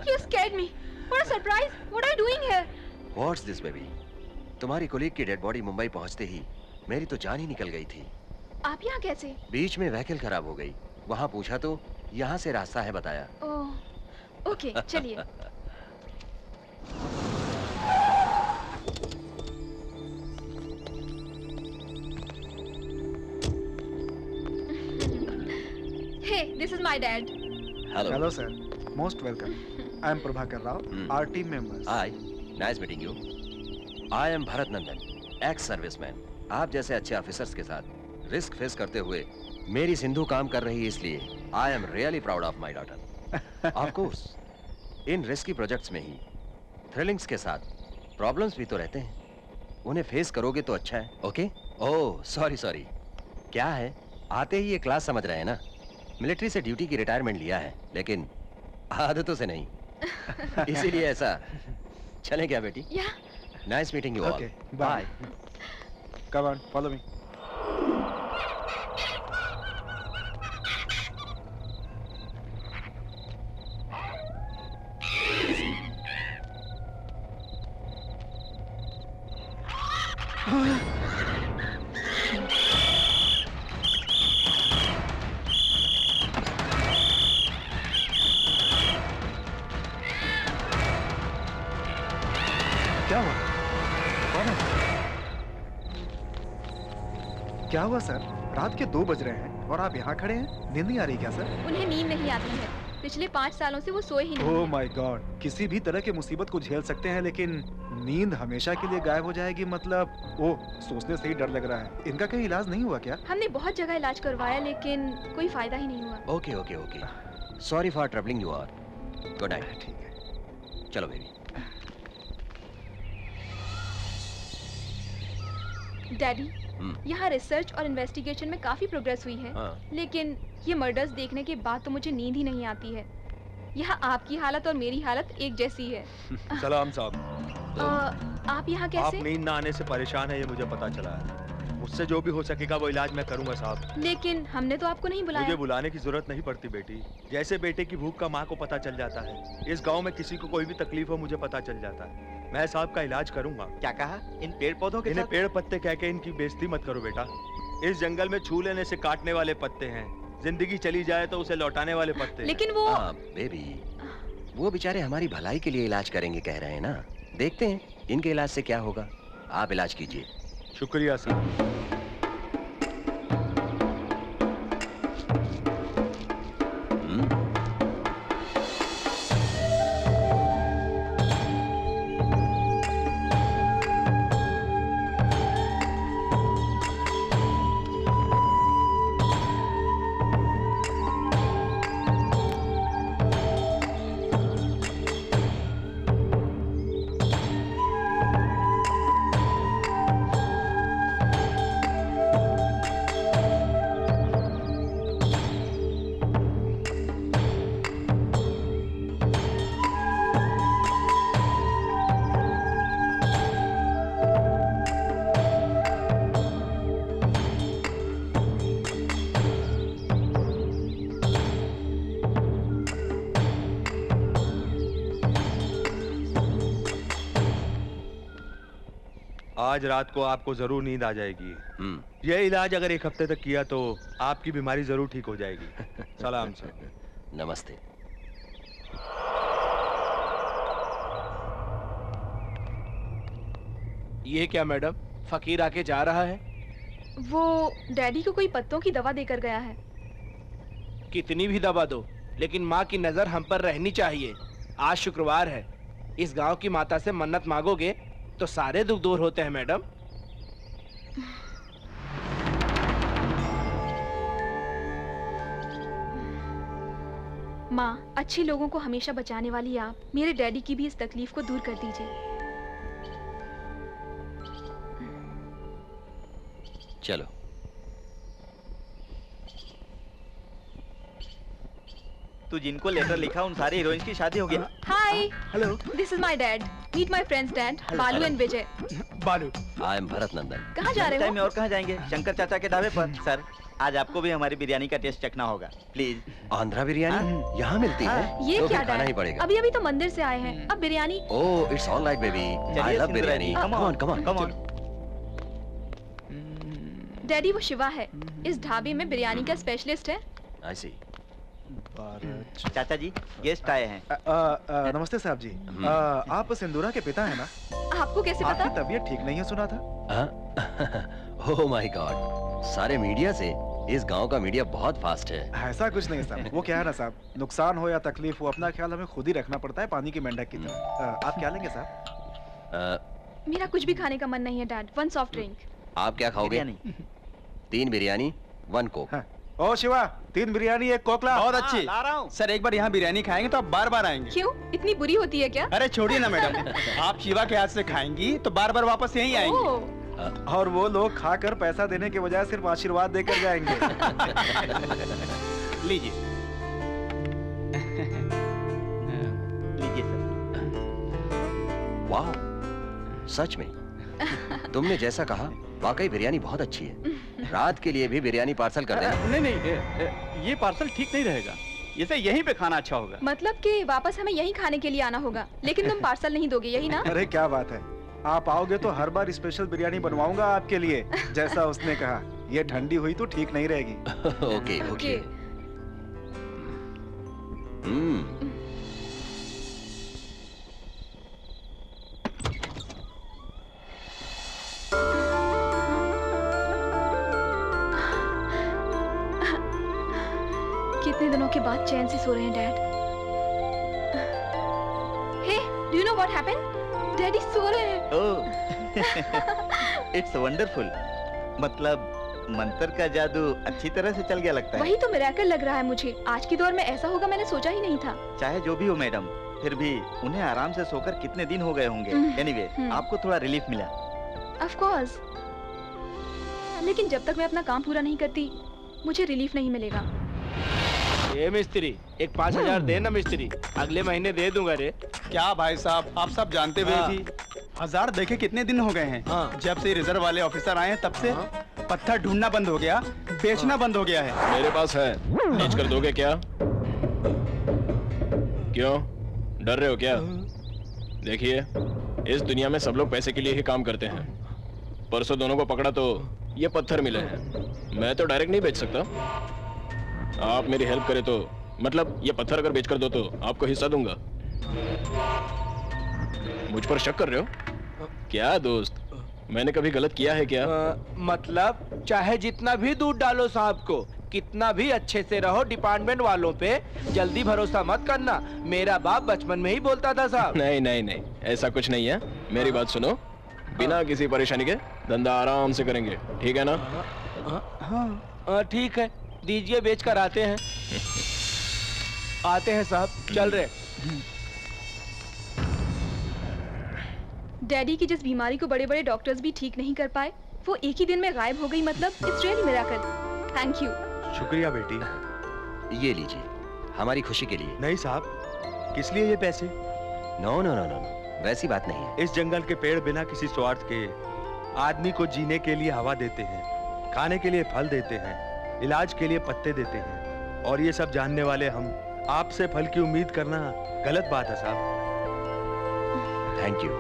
You scared me. What a surprise. What are you doing here? What's this, baby? तुम्हारी कोलीग की डेड बॉडी मुंबई पहुंचते ही मेरी तो जान ही निकल गई थी। आप यहाँ कैसे? बीच में व्हीकल खराब हो गई। वहाँ पूछा तो यहाँ से रास्ता है बताया। ओह, ओके, चलिए। Hey, this is my dad. Hello. Hello, sir. Most welcome. I am Prabhakar Rao, our team members. Hi, nice meeting you. I am Bharat Nandan, ex-serviceman. आप जैसे अच्छे ऑफिसर्स के साथ रिस्क फेस करते हुए मेरी सिंधु काम कर रही है, इसलिए I am really proud of my daughter. Of course, in risky projects में ही थ्रिलिंग्स के साथ प्रॉब्लम्स भी तो रहते हैं। उन्हें फेस करोगे तो अच्छा है, ओके? ओह, सॉरी। क्या है, आते ही ये क्लास समझ रहे हैं ना? मिलिट्री से ड्यूटी की रिटायरमेंट लिया है, लेकिन आदतों से नहीं। इसीलिए ऐसा। चलें क्या बेटी? Nice meeting you all. Okay, bye. Come on, follow me. क्या हुआ? कौन है? क्या हुआ सर? रात के 2 बज रहे हैं और आप यहाँ खड़े हैं? नींद नहीं आ रही क्या सर? उन्हें नींद नहीं आती है। पिछले 5 सालों से वो सोए ही नहीं। ओह माय गॉड! किसी भी तरह की मुसीबत को झेल सकते हैं, लेकिन नींद हमेशा के लिए गायब हो जाएगी मतलब? ओह, सोचने से ही डर लग रहा है। इनका कहीं इलाज नहीं हुआ क्या? हमने बहुत जगह इलाज करवाया, लेकिन कोई फायदा ही नहीं हुआ। Okay. Sorry for troubling you all. Good night. ठीक है, चलो बेबी। डैडी, यहाँ रिसर्च और इन्वेस्टिगेशन में काफी प्रोग्रेस हुई है, लेकिन ये मर्डर्स देखने के बाद तो मुझे नींद ही नहीं आती है। यहाँ आपकी हालत और मेरी हालत एक जैसी है। सलाम साहब। आप यहाँ कैसे? आप नींद ना आने से परेशान है, ये मुझे पता चला है। मुझसे जो भी हो सकेगा वो इलाज मैं करूंगा साहब। लेकिन हमने तो आपको नहीं बुलाया। मुझे बुलाने की जरूरत नहीं पड़ती बेटी। जैसे बेटे की भूख का माँ को पता चल जाता है, इस गांव में किसी को कोई भी तकलीफ हो मुझे पता चल जाता है। मैं साहब का इलाज करूंगा। क्या कहा? इन पेड़ पौधों के इन्हें साथ? पेड़ पत्ते कह के इनकी बेइज्जती मत करो बेटा। इस जंगल में छू लेने से काटने वाले पत्ते हैं, जिंदगी चली जाए तो उसे लौटाने वाले पत्ते। लेकिन वो बेबी, वो बेचारे हमारी भलाई के लिए इलाज करेंगे कह रहे हैं ना। देखते हैं इनके इलाज से क्या होगा। आप इलाज कीजिए। शुक्रिया सर। आज रात को आपको जरूर नींद आ जाएगी। यह इलाज अगर 1 हफ्ते तक किया तो आपकी बीमारी जरूर ठीक हो जाएगी। सलाम सर। नमस्ते। ये क्या मैडम, फकीर आके जा रहा है? वो डैडी को कोई पत्तों की दवा देकर गया है। कितनी भी दवा दो, लेकिन माँ की नजर हम पर रहनी चाहिए। आज शुक्रवार है, इस गांव की माता से मन्नत मांगोगे तो सारे दुख दूर होते हैं मैडम। माँ, अच्छे लोगों को हमेशा बचाने वाली आप मेरे डैडी की भी इस तकलीफ को दूर कर दीजिए। चलो। तू जिनको लेटर लिखा उन सारे हीरोइंस की शादी हो गई। Hi, hello, this is my dad. Meet my friends dad, Balu and Vijay. Balu, I M Bharat नंदन। कहाँ जा रहे हो? में और कहाँ जाएंगे? शंकर चाचा के ढाबे पर। सर, आज आपको भी हमारी बिरयानी का टेस्ट चखना होगा, प्लीज। आंध्रा बिरयानी यहाँ मिलती है? ये तो क्या फिर खाना ही डैड? पड़ेगा। अभी तो मंदिर से आए हैं, अब biryani. Oh, it's all right baby, I love biryani. Come on come on come on. Daddy, वो शिवा है, इस ढाबे में बिरयानी का स्पेशलिस्ट है। आई सी। चाचा जी, गेस्ट आए हैं। नमस्ते साहब जी। आप सिंदूरा के पिता हैं ना? आपको कैसे पता? आपकी तबीयत ठीक नहीं है सुना था। ओह माय गॉड, सारे मीडिया से इस गांव का मीडिया बहुत फास्ट है। ऐसा कुछ नहीं साहब, वो क्या है ना साहब, नुकसान हो या तकलीफ हो, अपना ख्याल हमें खुद ही रखना पड़ता है, पानी की मेंढक की तरह। आप क्या लेंगे साहब? मेरा कुछ भी खाने का मन नहीं है डैड, 1 सॉफ्ट ड्रिंक। आप क्या खाओगे? 3 बिरयानी 1 कोक। ओ शिवा, 3 बिरयानी 1 कोक ला। बहुत अच्छी। सर, एक बार यहाँ बिरयानी खाएंगे तो आप बार बार आएंगे। क्यों, इतनी बुरी होती है क्या? अरे छोड़िए ना मैडम, आप शिवा के हाथ से खाएंगी तो बार बार वापस यहीं आएंगे। और वो लोग खाकर पैसा देने के बजाय सिर्फ आशीर्वाद देकर जाएंगे। लीजिए लीजिए सर। वाह, सच में तुमने जैसा कहा, वाकई बिरयानी बहुत अच्छी है। रात के लिए भी बिरयानी पार्सल कर देना। नहीं नहीं, ये पार्सल ठीक नहीं रहेगा, इसे यहीं पे खाना अच्छा होगा। मतलब कि वापस हमें यहीं खाने के लिए आना होगा, लेकिन तुम पार्सल नहीं दोगे, यही ना? अरे क्या बात है, आप आओगे तो हर बार स्पेशल बिरयानी बनवाऊंगा आपके लिए, जैसा उसने कहा। ये ठंडी हुई तो ठीक नहीं रहेगी। Okay okay. कितने दिनों के बाद चैन से सो रहे हैं dad. Hey, do you know what happened? Daddy सो रहे हैं। Oh, it's wonderful. मतलब मंत्र का जादू अच्छी तरह से चल गया लगता है। वही तो मिरेकल लग रहा है मुझे। आज के दौर में ऐसा होगा मैंने सोचा ही नहीं था। चाहे जो भी हो मैडम, फिर भी उन्हें आराम से सोकर कितने दिन हो गए होंगे। एनीवे, आपको थोड़ा रिलीफ मिला। ऑफ कोर्स, लेकिन जब तक मैं अपना काम पूरा नहीं करती, मुझे रिलीफ नहीं मिलेगा। ये मिस्त्री, एक 5000 दे ना मिस्त्री, अगले महीने दे दूंगा रे। क्या भाई साहब, आप सब जानते हुए भी 1000 देखे कितने दिन हो गए हैं। जब से रिजर्व वाले ऑफिसर आए हैं तब से पत्थर ढूंढना बंद हो गया, बेचना बंद हो गया है। मेरे पास है, बेच कर दोगे क्या? क्यों डर रहे हो क्या? देखिए, इस दुनिया में सब लोग पैसे के लिए ही काम करते हैं। परसों दोनों को पकड़ा तो ये पत्थर मिले हैं। मैं तो डायरेक्ट नहीं बेच सकता। आप मेरी हेल्प करें तो, मतलब ये पत्थर अगर बेच कर दो तो आपको हिस्सा दूंगा। मुझ पर शक कर रहे हो क्या दोस्त? मैंने कभी गलत किया है क्या? मतलब चाहे जितना भी दूध डालो साहब को, कितना भी अच्छे से रहो, डिपार्टमेंट वालों पे जल्दी भरोसा मत करना। मेरा बाप बचपन में ही बोलता था साहब। नहीं नहीं नहीं, ऐसा कुछ नहीं है। मेरी बात सुनो, बिना किसी परेशानी के धंधा आराम से करेंगे, ठीक है ना? हाँ ठीक है, दीजिए, बेच कर आते हैं। आते हैं साहब, चल रहे। डैडी की जिस बीमारी को बड़े बड़े डॉक्टर्स भी ठीक नहीं कर पाए, वो एक ही दिन में गायब हो गई। मतलब it's really miracle. Thank you. शुक्रिया बेटी। ये लीजिए, हमारी खुशी के लिए। नहीं साहब, किस लिए ये पैसे? नो नो नो नो, वैसी बात नहीं है। इस जंगल के पेड़ बिना किसी स्वार्थ के आदमी को जीने के लिए हवा देते हैं, खाने के लिए फल देते हैं, इलाज के लिए पत्ते देते हैं, और ये सब जानने वाले हम आपसे फल की उम्मीद करना गलत बात है साहब। Thank you.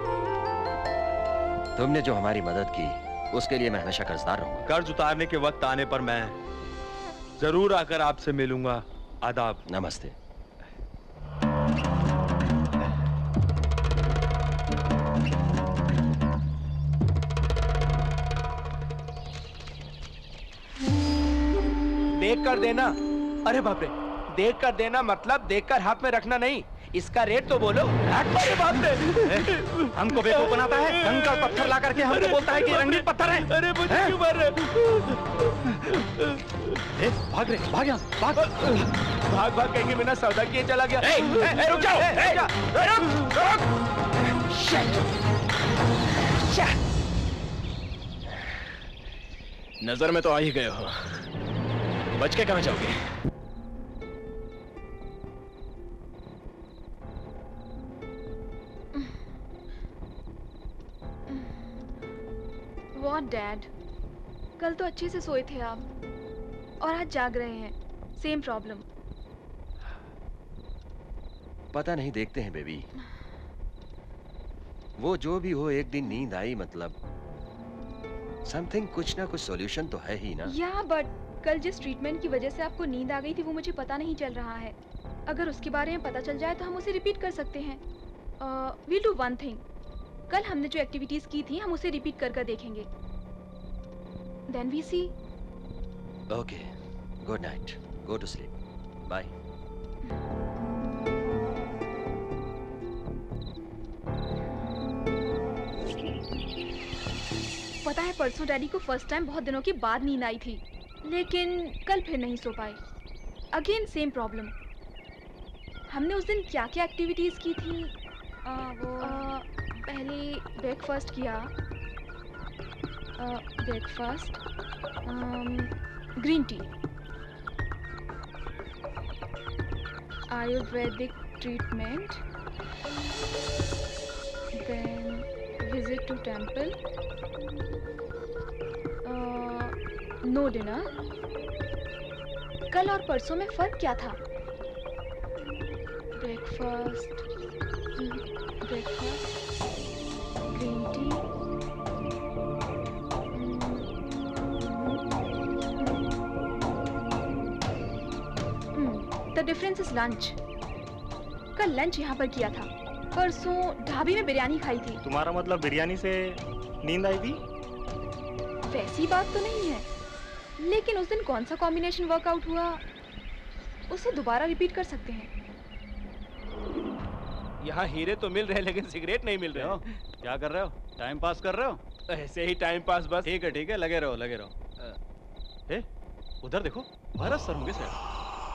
तुमने जो हमारी मदद की उसके लिए मैं हमेशा कर्जदार रहूंगा। कर्ज उतारने के वक्त आने पर मैं जरूर आकर आपसे मिलूंगा। आदाब। नमस्ते। देख कर देना। अरे बाप रे, देख कर देना मतलब देख कर हाथ में रखना नहीं। इसका रेट तो बोलो। अरे बाप रे, हमको बेवकूफ बनाता है। कंकड़ पत्थर ला करके हमको बोलता है कि रंगीन पत्थर है। अरे मुझे क्यों मार रहे? भाग रे, भाग यहाँ, भाग। भाग भाग कहीं बिना सौदा किए चला गया। रुक जाओ, नजर में तो आ ही गए हो, बच के कहाँ जाओगे? What dad? कल तो अच्छे से सोए थे आप और आज जाग रहे हैं। Same problem. पता नहीं, देखते हैं बेबी। वो जो भी हो, एक दिन नींद आई मतलब समथिंग, कुछ ना कुछ सॉल्यूशन तो है ही ना। या बट कल जिस ट्रीटमेंट की वजह से आपको नींद आ गई थी वो मुझे पता नहीं चल रहा है। अगर उसके बारे में पता चल जाए तो हम उसे रिपीट कर सकते हैं। वील डू वन थिंग, कल हमने जो एक्टिविटीज की थी हम उसे रिपीट कर देखेंगे। Then we see. Okay, good night, go to sleep, bye. पता है परसों डैडी को फर्स्ट टाइम बहुत दिनों के बाद नींद आई थी, लेकिन कल फिर नहीं सो पाए। Again same problem. हमने उस दिन क्या क्या एक्टिविटीज की थी? पहले ब्रेकफास्ट किया। Breakfast, green tea, Ayurvedic treatment, then visit to temple, no dinner. कल और परसों में फर्क क्या था? Breakfast, green tea, the difference is lunch. कल लंच यहाँ पर किया था, परसों ढाबे में बिरयानी खाई थी। तुम्हारा मतलब बिरयानी से नींद आई थी? वैसी बात तो नहीं है, लेकिन उस दिन कौन सा कॉम्बिनेशन वर्कआउट हुआ उसे दोबारा रिपीट कर सकते हैं। यहाँ हीरे तो मिल रहे लेकिन सिगरेट नहीं मिल रहे हो। क्या कर रहे हो? टाइम पास कर रहे हो? ऐसे ही टाइम पास बस। ठीक है, लगे रहो लगे रहो। ए, उधर देखो, भारत सर होंगे शायद।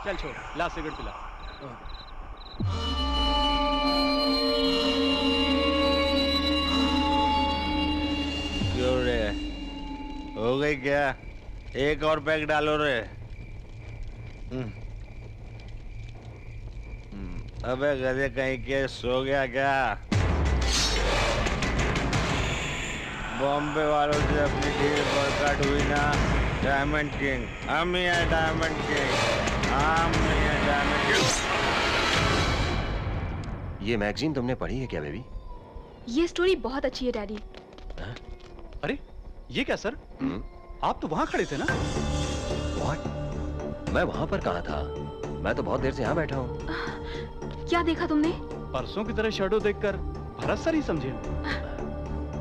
चल छोड़, ला सिगरेट पिला। क्यों रे, हो गई क्या? एक और पैक डालो रे। अबे गधे कहीं के, सो गया क्या? बॉम्बे वालों से अपनी डील वर्कआउट हुई ना? डायमंड किंग, हम ही हैं डायमंड किंग, हम ही हैं डायमंड किंग। ये मैगजीन तुमने पढ़ी है क्या बेबी? ये स्टोरी बहुत अच्छी है डैडी। अरे ये क्या सर? आप तो वहाँ खड़े थे ना? What? मैं वहाँ पर कहाँ था? मैं तो बहुत देर से यहाँ बैठा हूँ। क्या देखा तुमने? परसों की तरह शैडो देखकर भरत सर ही समझे।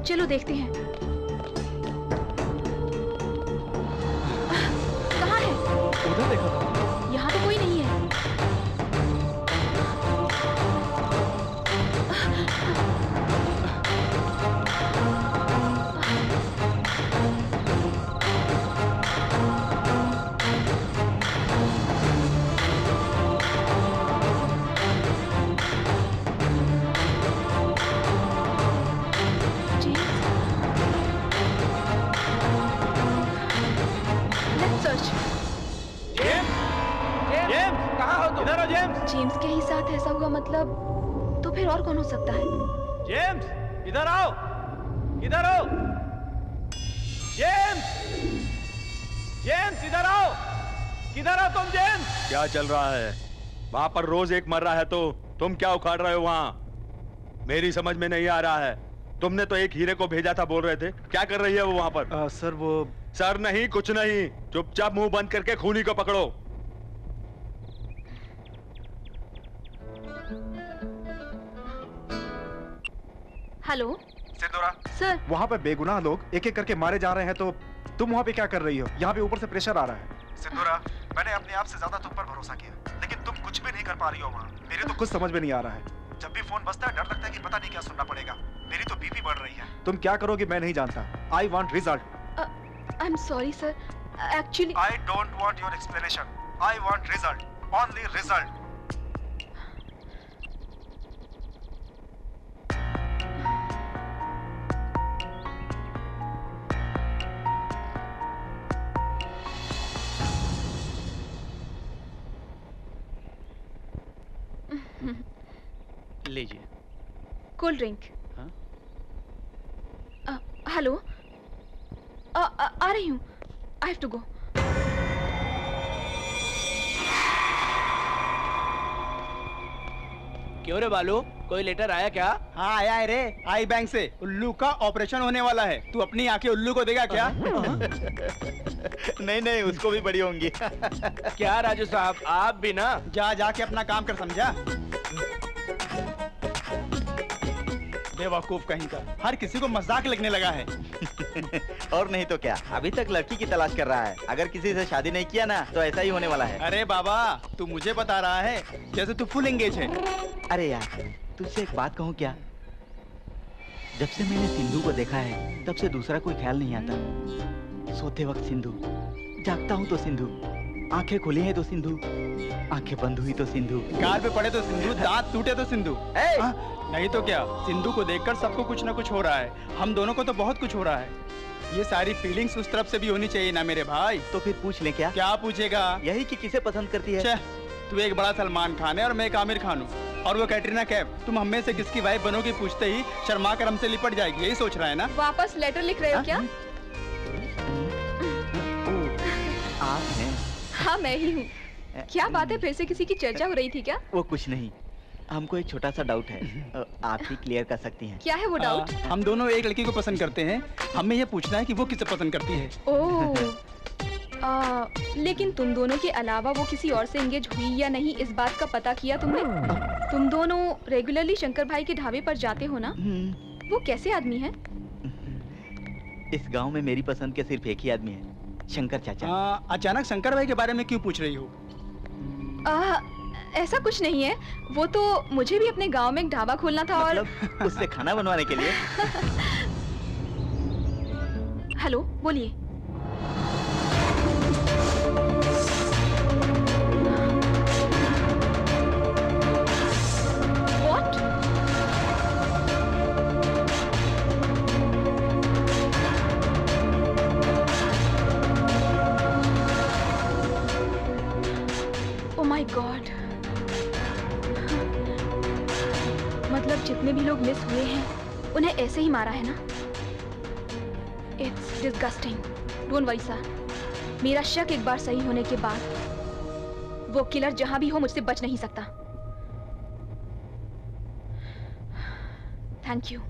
चलो देखते हैं। कहाँ है? उधर देखा था। यहाँ तो कोई नहीं है। जेम्स के ही साथ ऐसा हुआ मतलब, तो फिर और कौन हो सकता है? जेम्स, इधर आओ, इधर आओ। जेम्स, जेम्स इधर आओ, किधर हो तुम जेम्स? क्या चल रहा है वहां पर? रोज एक मर रहा है तो तुम क्या उखाड़ रहे हो वहां? मेरी समझ में नहीं आ रहा है। तुमने तो एक हीरे को भेजा था बोल रहे थे, क्या कर रही है वो वहां पर? सर वो सर नहीं, कुछ नहीं, चुपचाप मुंह बंद करके खूनी को पकड़ो। हेलो सिंदूरा सर। वहाँ पे बेगुनाह लोग एक एक करके मारे जा रहे हैं, तो तुम वहाँ पे क्या कर रही हो? यहाँ पे ऊपर से प्रेशर आ रहा है। सिंदूरा, मैंने अपने आप से ज्यादा तुम पर भरोसा किया, लेकिन तुम कुछ भी नहीं कर पा रही हो वहाँ। मेरे तो कुछ समझ में नहीं आ रहा है। जब भी फोन बजता है डर लगता है कि पता नहीं क्या सुनना पड़ेगा। मेरी तो बीपी बढ़ रही है। तुम क्या करोगी मैं नहीं जानता। I want result. I am sorry sir, actually I don't want your explanation. I want result, only result. लीजिए। Cold drink. हाँ? हेलो, आ रही हूँ। I have to go. क्यों रे बालू, कोई लेटर आया क्या? हाँ आया है रे, आई बैंक से। उल्लू का ऑपरेशन होने वाला है। तू अपनी आंखें उल्लू को देगा क्या? नहीं नहीं, उसको भी बड़ी होंगी। क्या राजू साहब, आप भी ना? जा जाके अपना काम कर, समझा? बेवकूफ कहीं का, हर किसी को मजाक लगने लगा है। और नहीं तो क्या, अभी तक लड़की की तलाश कर रहा है। अगर किसी से शादी नहीं किया ना तो ऐसा ही होने वाला है। अरे बाबा, तू मुझे बता रहा है जैसे तू फुल एंगेज है। अरे यार, तुझसे एक बात कहूँ क्या? जब से मैंने सिंधु को देखा है तब से दूसरा कोई ख्याल नहीं आता। सोते वक्त सिंधु, जागता हूँ तो सिंधु, आंखें खुली हैं तो सिंधु, आंखें बंद हुई तो सिंधु, गाल पे पड़े तो सिंधु, दांत टूटे तो सिंधु। नहीं तो क्या, सिंधु को देखकर सबको कुछ ना कुछ हो रहा है। हम दोनों को तो बहुत कुछ हो रहा है। ये सारी फीलिंग्स उस तरफ से भी होनी चाहिए ना मेरे भाई। तो फिर पूछ ले। क्या क्या पूछेगा? यही कि किसे पसंद करती है। तू एक बड़ा सलमान खान है और मैं एक आमिर खान हूँ, और वो कैटरीना कैफ। तुम हम में से किसकी वाइफ बनोगी पूछते ही शर्मा कर हमसे लिपट जाएगी। यही सोच रहा है ना? वापस लेटर लिख रहे हो क्या? आप हैं? हाँ मैं ही हूँ। क्या बात है, फिर से किसी की चर्चा हो रही थी क्या? वो कुछ नहीं, हमको एक छोटा सा डाउट है, आप ही क्लियर कर सकती हैं। क्या है वो डाउट? हम दोनों एक लड़की को पसंद करते हैं, हमें ये पूछना है कि वो किसे पसंद करती है। ओह, लेकिन तुम दोनों के अलावा वो किसी और से एंगेज हुई या नहीं, इस बात का पता किया तुमने? तुम दोनों रेगुलरली शंकर भाई के ढाबे पर जाते हो ना? वो कैसे आदमी है? इस गांव में मेरी पसंद के सिर्फ एक ही आदमी है, शंकर चाचा। अचानक शंकर भाई के बारे में क्यों पूछ रही हो? ऐसा कुछ नहीं है, वो तो मुझे भी अपने गांव में एक ढाबा खोलना था। मतलब और उससे खाना बनवाने के लिए। हेलो, बोलिए। What? Oh my God. मतलब जितने भी लोग मिस हुए हैं उन्हें ऐसे ही मारा है ना? It's disgusting. Don't worry sir. मेरा शक एक बार सही होने के बाद वो किलर जहां भी हो मुझसे बच नहीं सकता। Thank you.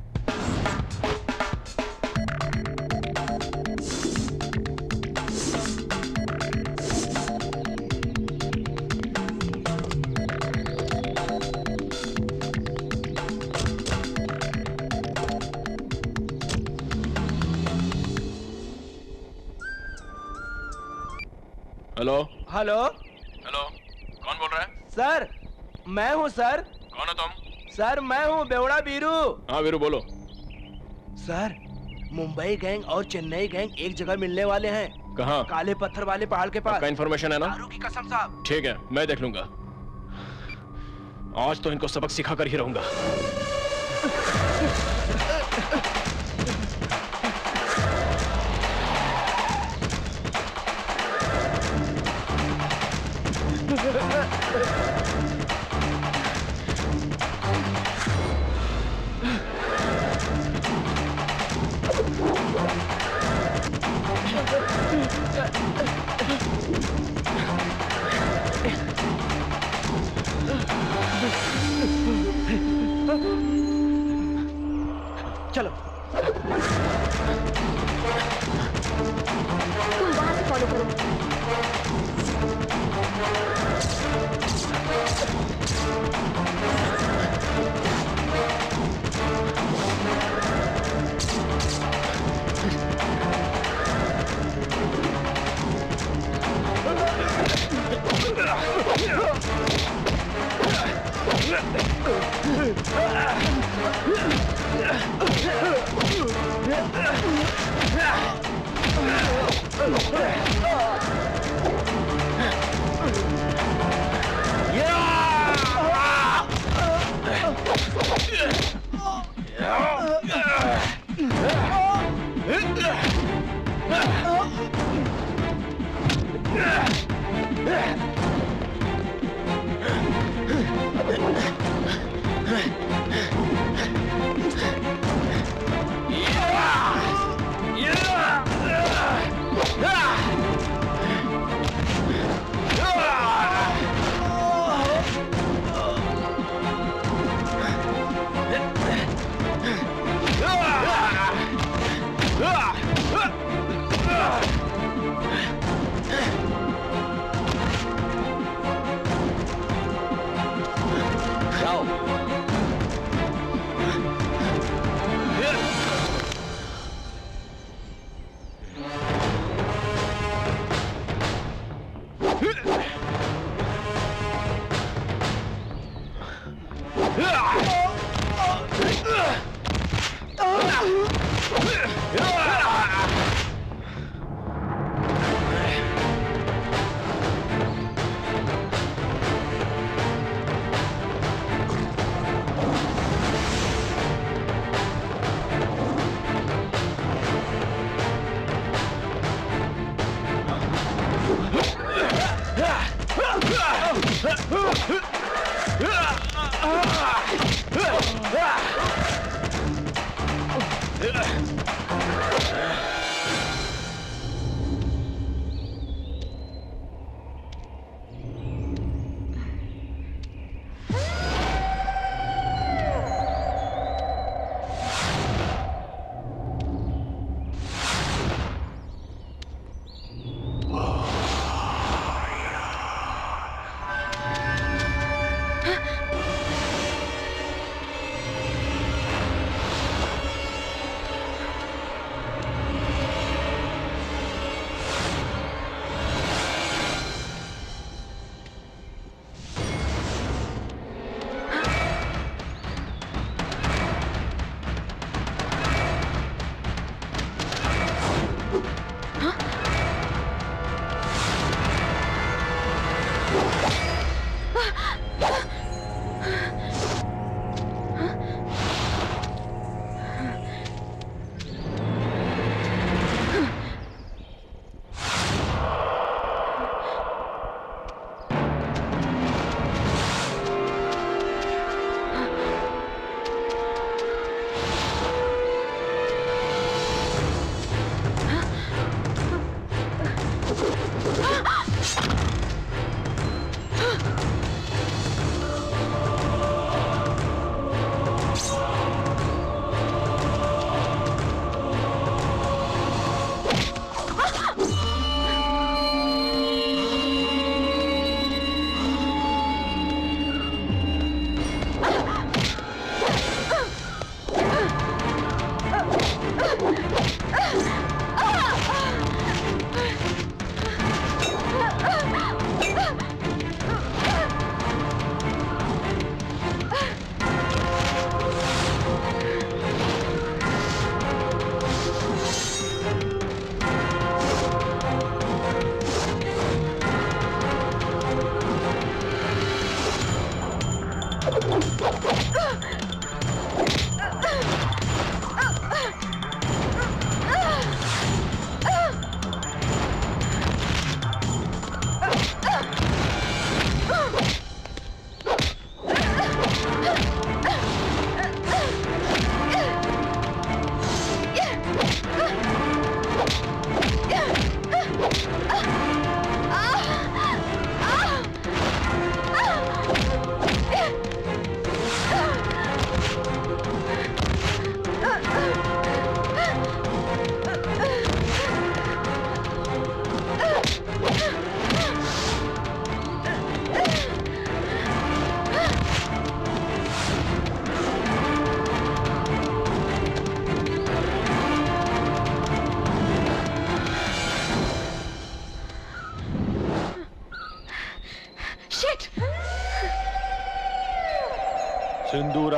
Hello hello hello, कौन बोल रहा है? सर, मैं हूँ सर। कौन हो तुम? सर मैं हूँ बेवड़ा बीरू। हाँ वीरू बोलो। सर, मुंबई गैंग और चेन्नई गैंग एक जगह मिलने वाले हैं। कहाँ? काले पत्थर वाले पहाड़ के पास। आपका इन्फॉर्मेशन है ना? दारू की कसम साहब। ठीक है, मैं देख लूंगा। आज तो इनको सबक सिखा कर ही रहूंगा। चलो। तुम वहां से फॉलो करो।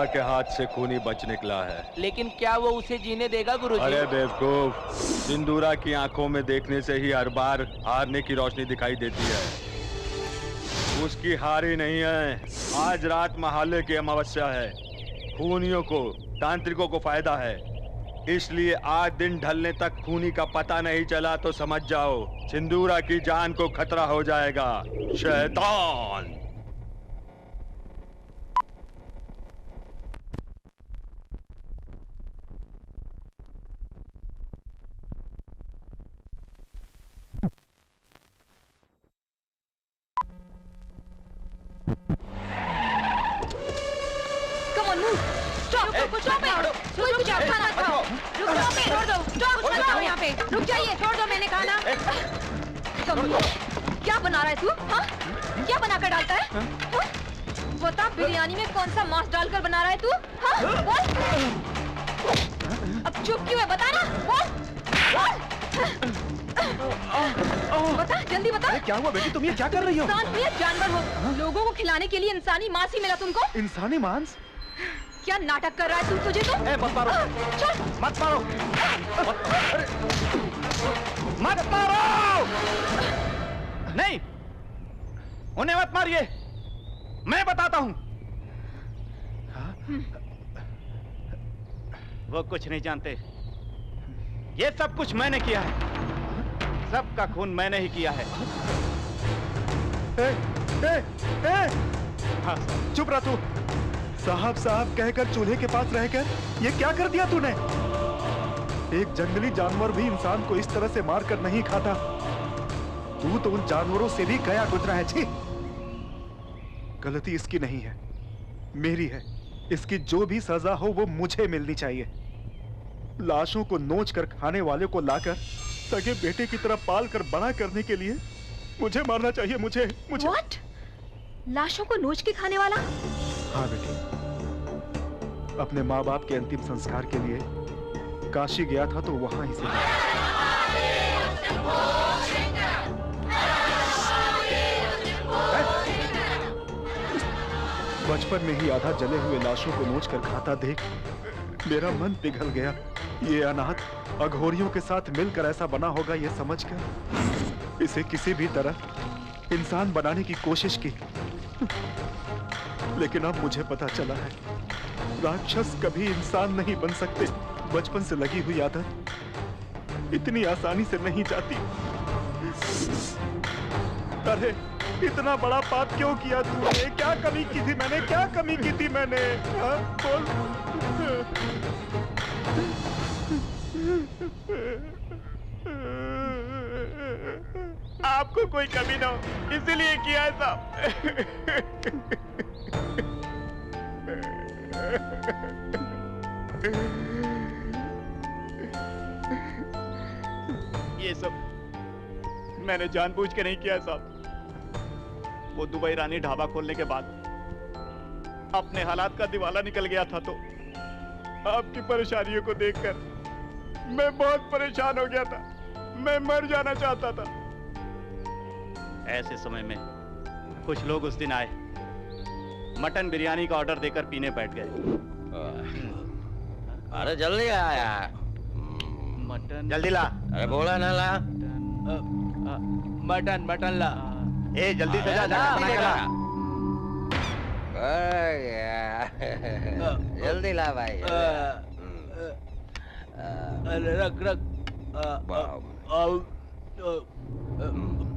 सिंदूरा के हाथ से खूनी बच निकला है। लेकिन क्या वो उसे जीने देगा गुरुजी? अरे बेवकूफ, सिंदूरा की आंखों में देखने से ही हर बार हारने की रोशनी दिखाई देती है। उसकी हार ही नहीं है। आज रात महालय की अमावस्या है। खूनियों को, तांत्रिकों को फायदा है, इसलिए आज दिन ढलने तक खूनी का पता नहीं चला तो समझ जाओ सिंदूरा की जान को खतरा हो जाएगा। शैतान! Come on, move. Stop. Stop it. कोई कुछ खाना खाओ। रुक जाओ पे, छोड़ दो। Stop. मत खाओ यहाँ पे। रुक जाइए, छोड़ दो, मैंने कहा ना। क्या बना रहा है तू? हाँ? क्या बनाकर डालता है? हाँ? बता, बिरयानी में कौन सा मांस डालकर बना रहा है तू? हाँ? बोल। अब चुप क्यों है? बता ना। बोल। बता, जल्दी बता। क्या हुआ बेटी, तुम ये क्या कर रही हो? इंसान प्रिय जानवर हो। लोगों को खिलाने के लिए इंसानी मांस ही मिला तुमको? इंसानी मांस? क्या नाटक कर रहा है तू? तुझे तो मत मारो। चल मत मारो। मत मारो। नहीं, उन्हें मत मारिए, मैं बताता हूं। वो कुछ नहीं जानते। ये सब कुछ मैंने किया है। सबका खून मैंने ही किया है। हाँ, चुप रहा तू। साहब साहब कहकर चूल्हे के पास रहकर ये क्या कर दिया तूने? एक जंगली जानवर भी इंसान को इस तरह से मार कर नहीं खाता। तू तो उन जानवरों से भी गया गुजरा है। छी! गलती इसकी नहीं है, मेरी है। इसकी जो भी सजा हो वो मुझे मिलनी चाहिए। लाशों को नोच कर खाने वाले को लाकर सगे बेटे की तरह पाल कर बड़ा करने के लिए मुझे मारना चाहिए। मुझे What? लाशों को नोच के खाने वाला? हाँ बेटी, अपने माँ बाप के अंतिम संस्कार के लिए काशी गया था तो वहां ही से बचपन में ही आधा जले हुए लाशों को नोच कर खाता देख मेरा मन पिघल गया। ये अनाथ अघोरियों के साथ मिलकर ऐसा बना होगा ये समझकर इसे किसी भी तरह इंसान बनाने की कोशिश की। लेकिन अब मुझे पता चला है राक्षस कभी इंसान नहीं बन सकते। बचपन से लगी हुई आदत इतनी आसानी से नहीं जाती। अरे इतना बड़ा पाप क्यों किया तूने? क्या कमी की थी मैंने? क्या कमी की थी मैंने? हाँ, बोल। आपको कोई कमी ना हो इसीलिए किया था। ये सब मैंने जानबूझ के नहीं किया साहब। वो दुबई रानी ढाबा खोलने के बाद अपने हालात का दिवाला निकल गया था तो आपकी परेशानियों को देखकर मैं बहुत परेशान हो गया था। मैं मर जाना चाहता था। ऐसे समय में कुछ लोग उस दिन आए, मटन बिरयानी का ऑर्डर देकर पीने बैठ गए। अरे जल्दी आ यार। मटन जल्दी ला। अरे बोला ना ला। मटन ला। ए जल्दी से जा, जाकर बना के ला। जल्दी ला भाई। रख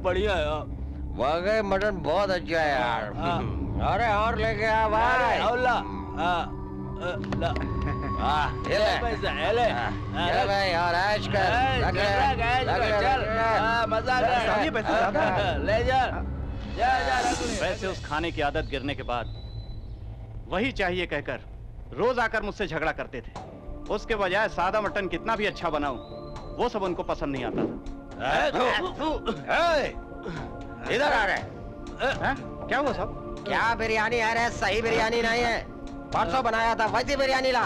बढ़िया है। वाकई मटन बहुत अच्छा है यार। अरे और लेके आ भाई। ये भाई और ऐश कर। मजा ले जा। वैसे उस खाने की आदत गिरने के बाद वही चाहिए कहकर रोज आकर मुझसे झगड़ा करते थे। उसके बजाय सादा मटन कितना भी अच्छा बनाऊं वो सब उनको पसंद नहीं आता था। इधर आ रहे। क्या हुआ साहब? क्या बिरयानी है रे? सही बिरयानी नहीं है। परसों बनाया था वैसी बिरयानी ला।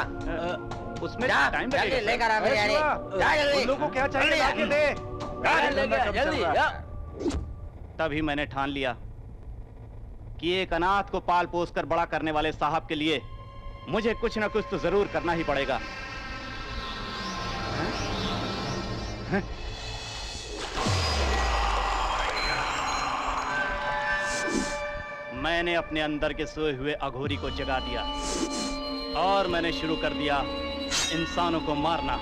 उसमें टाइम जल्दी लेकर आ बिरयानी। जा जल्दी। लोगों को क्या चाहिए लाके दे। जल्दी। तभी मैंने ठान लिया कि एक अनाथ को पाल पोस कर बड़ा करने वाले साहब के लिए मुझे कुछ ना कुछ तो जरूर करना ही पड़ेगा। मैंने अपने अंदर के सोए हुए अघोरी को जगा दिया और मैंने शुरू कर दिया इंसानों को मारना।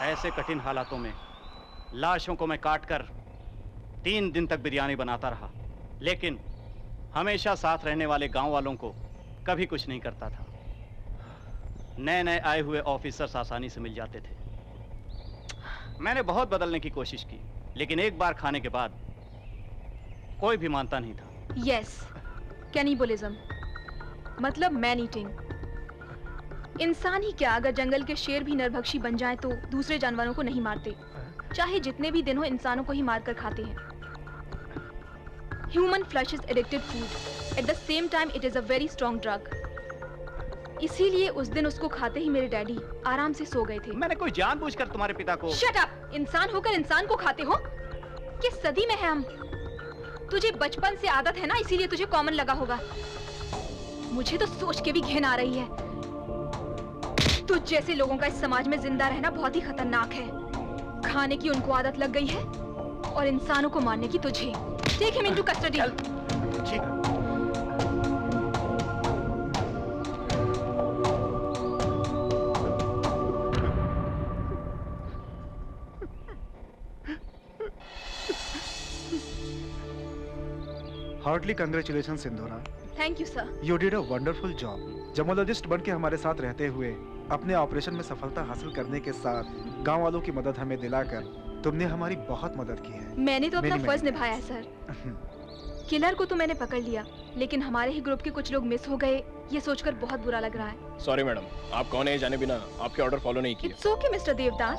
ऐसे कठिन हालातों में लाशों को मैं काटकर 3 दिन तक बिरयानी बनाता रहा, लेकिन हमेशा साथ रहने वाले गांव वालों को कभी कुछ नहीं करता था। नए नए आए हुए ऑफिसर्स आसानी से मिल जाते थे। मैंने बहुत बदलने की कोशिश की, लेकिन एक बार खाने के बाद कोई भी मानता नहीं था। यस, कैनिबलिज्म मतलब मैन ईटिंग। इंसान ही क्या, अगर जंगल के शेर भी नरभक्षी बन जाएं तो दूसरे जानवरों को नहीं मारते, चाहे जितने भी दिन हो इंसानों को ही मारकर खाते हैं। Human flesh is addicted food, at the same time it is a very strong drug. इसीलिए उस दिन उसको खाते ही मेरे डैडी आराम से सो गए थे। मैंने कोई जानबूझकर तुम्हारे पिता को। Shut up! इंसान होकर इंसान को खाते हो? किस सदी में है हम? तुझे बचपन से आदत है ना, इसीलिए तुझे कॉमन लगा होगा। मुझे तो सोच के भी घिन आ रही है। तुझ जैसे लोगों का इस समाज में जिंदा रहना बहुत ही खतरनाक है। खाने की उनको आदत लग गई है और इंसानों को मारने की तुझे। Take him into custody. Heartly congratulation Sindhura. Thank you sir. You did a wonderful job. Gemologist बन के हमारे साथ रहते हुए अपने ऑपरेशन में सफलता हासिल करने के साथ गांव वालों की मदद हमें दिलाकर तुमने हमारी बहुत मदद की है। मैंने तो अपना फर्ज निभाया है सर। किलर को तो मैंने पकड़ लिया, लेकिन हमारे ही ग्रुप के कुछ लोग मिस हो गए, ये सोचकर बहुत बुरा लग रहा है। सॉरी मैडम, आप कौन है जाने बिना आपके ऑर्डर फॉलो नहीं किए। It's okay mister Devdas.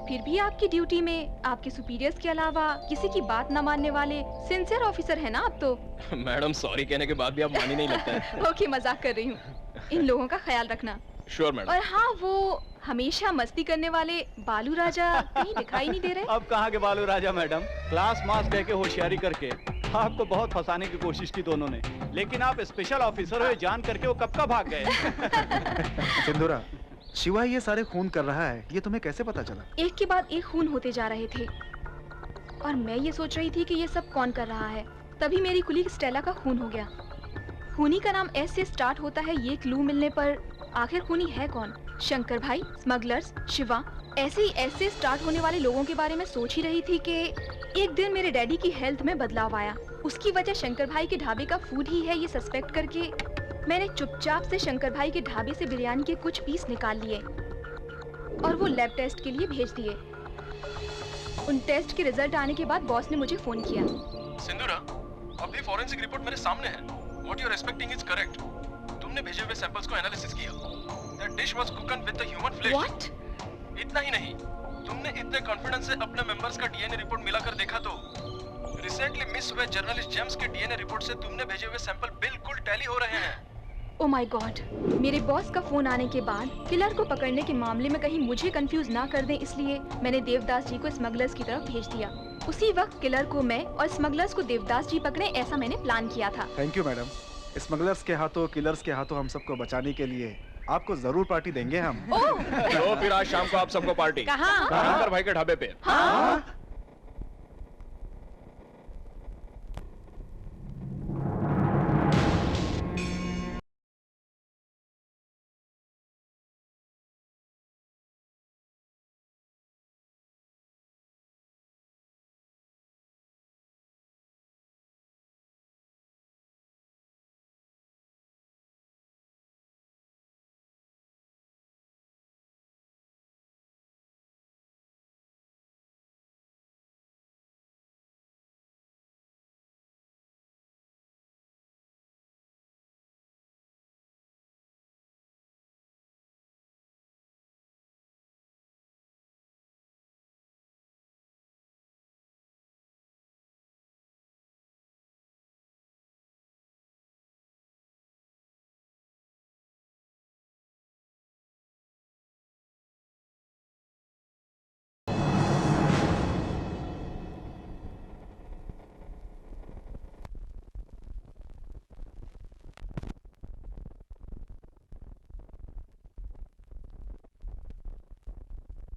फिर भी आपकी ड्यूटी में आपके सुपीरियर्स के अलावा किसी की बात न मानने वाले सिंसियर ऑफिसर है ना आप तो। मैडम सॉरी कहने के बाद भी आप मानी नहीं लगता है। ओके, मजाक कर रही हूँ। इन लोगों का ख्याल रखना। Sure madam. और हाँ, वो हमेशा मस्ती करने वाले बालू राजा कहीं दिखाई नहीं दे रहे। अब कहाँ के बालू राजा मैडम, क्लास मास कह के होशियारी करके आपको बहुत फंसाने की कोशिश की दोनों ने, लेकिन आप स्पेशल ऑफिसर हुए जान करके वो कब का भाग गए। सिंधुरा, शिवा ये सारे खून कर रहा है, ये तुम्हें कैसे पता चला? एक के बाद एक खून होते जा रहे थे और मैं ये सोच रही थी कि ये सब कौन कर रहा है। तभी मेरी कुलीग स्टेला का खून हो गया। खूनी का नाम एस से स्टार्ट होता है, ये क्लू मिलने पर आखिर खूनी है कौन? शंकर भाई, स्मगलर्स, शिवा। ऐसे ही एस से स्टार्ट होने वाले लोगों के बारे में सोच ही रही थी कि एक दिन मेरे डैडी की हेल्थ में बदलाव आया। उसकी वजह शंकर भाई के ढाबे का फूड ही है, ये सस्पेक्ट करके मैंने चुपचाप से शंकर भाई के ढाबे से बिरयानी के कुछ पीस निकाल लिए और वो लैब टेस्ट के लिए भेज दिए। उन टेस्ट के रिजल्ट आने के बाद बॉस ने मुझे फोन किया। सिंधुरा, अभी फॉरेंसिक रिपोर्ट मेरे सामने है। What you are expecting is correct. तुमने भेजे हुए सैंपल्स को एनालिसिस किया। That dish was cooked with the human flesh. What? इतना ही नहीं, तुमने इतने कॉन्फिडेंस से अपने मेंबर्स का डीएनए रिपोर्ट मिलाकर देखा तो रिसेंटली मिस हुए जर्नलिस्ट जेम्स के डीएनए रिपोर्ट से तुमने भेजे हुए सैंपल बिल्कुल टैली हो रहे हैं। ओह माय गॉड! मेरे बॉस का फोन आने के बाद किलर को पकड़ने के मामले में कहीं मुझे कंफ्यूज ना कर दें, इसलिए मैंने देवदास जी को स्मगलर्स की तरफ भेज दिया। उसी वक्त किलर को मैं और स्मगलर्स को देवदास जी पकड़े, ऐसा मैंने प्लान किया था। Thank you madam. स्मगलर्स के हाथों, किलर्स के हाथों हम सबको बचाने के लिए आपको जरूर पार्टी देंगे हम। तो फिर आज शाम को आप सबको पार्टी कहाँ? शंकर भाई के ढाबे पे। हाँ?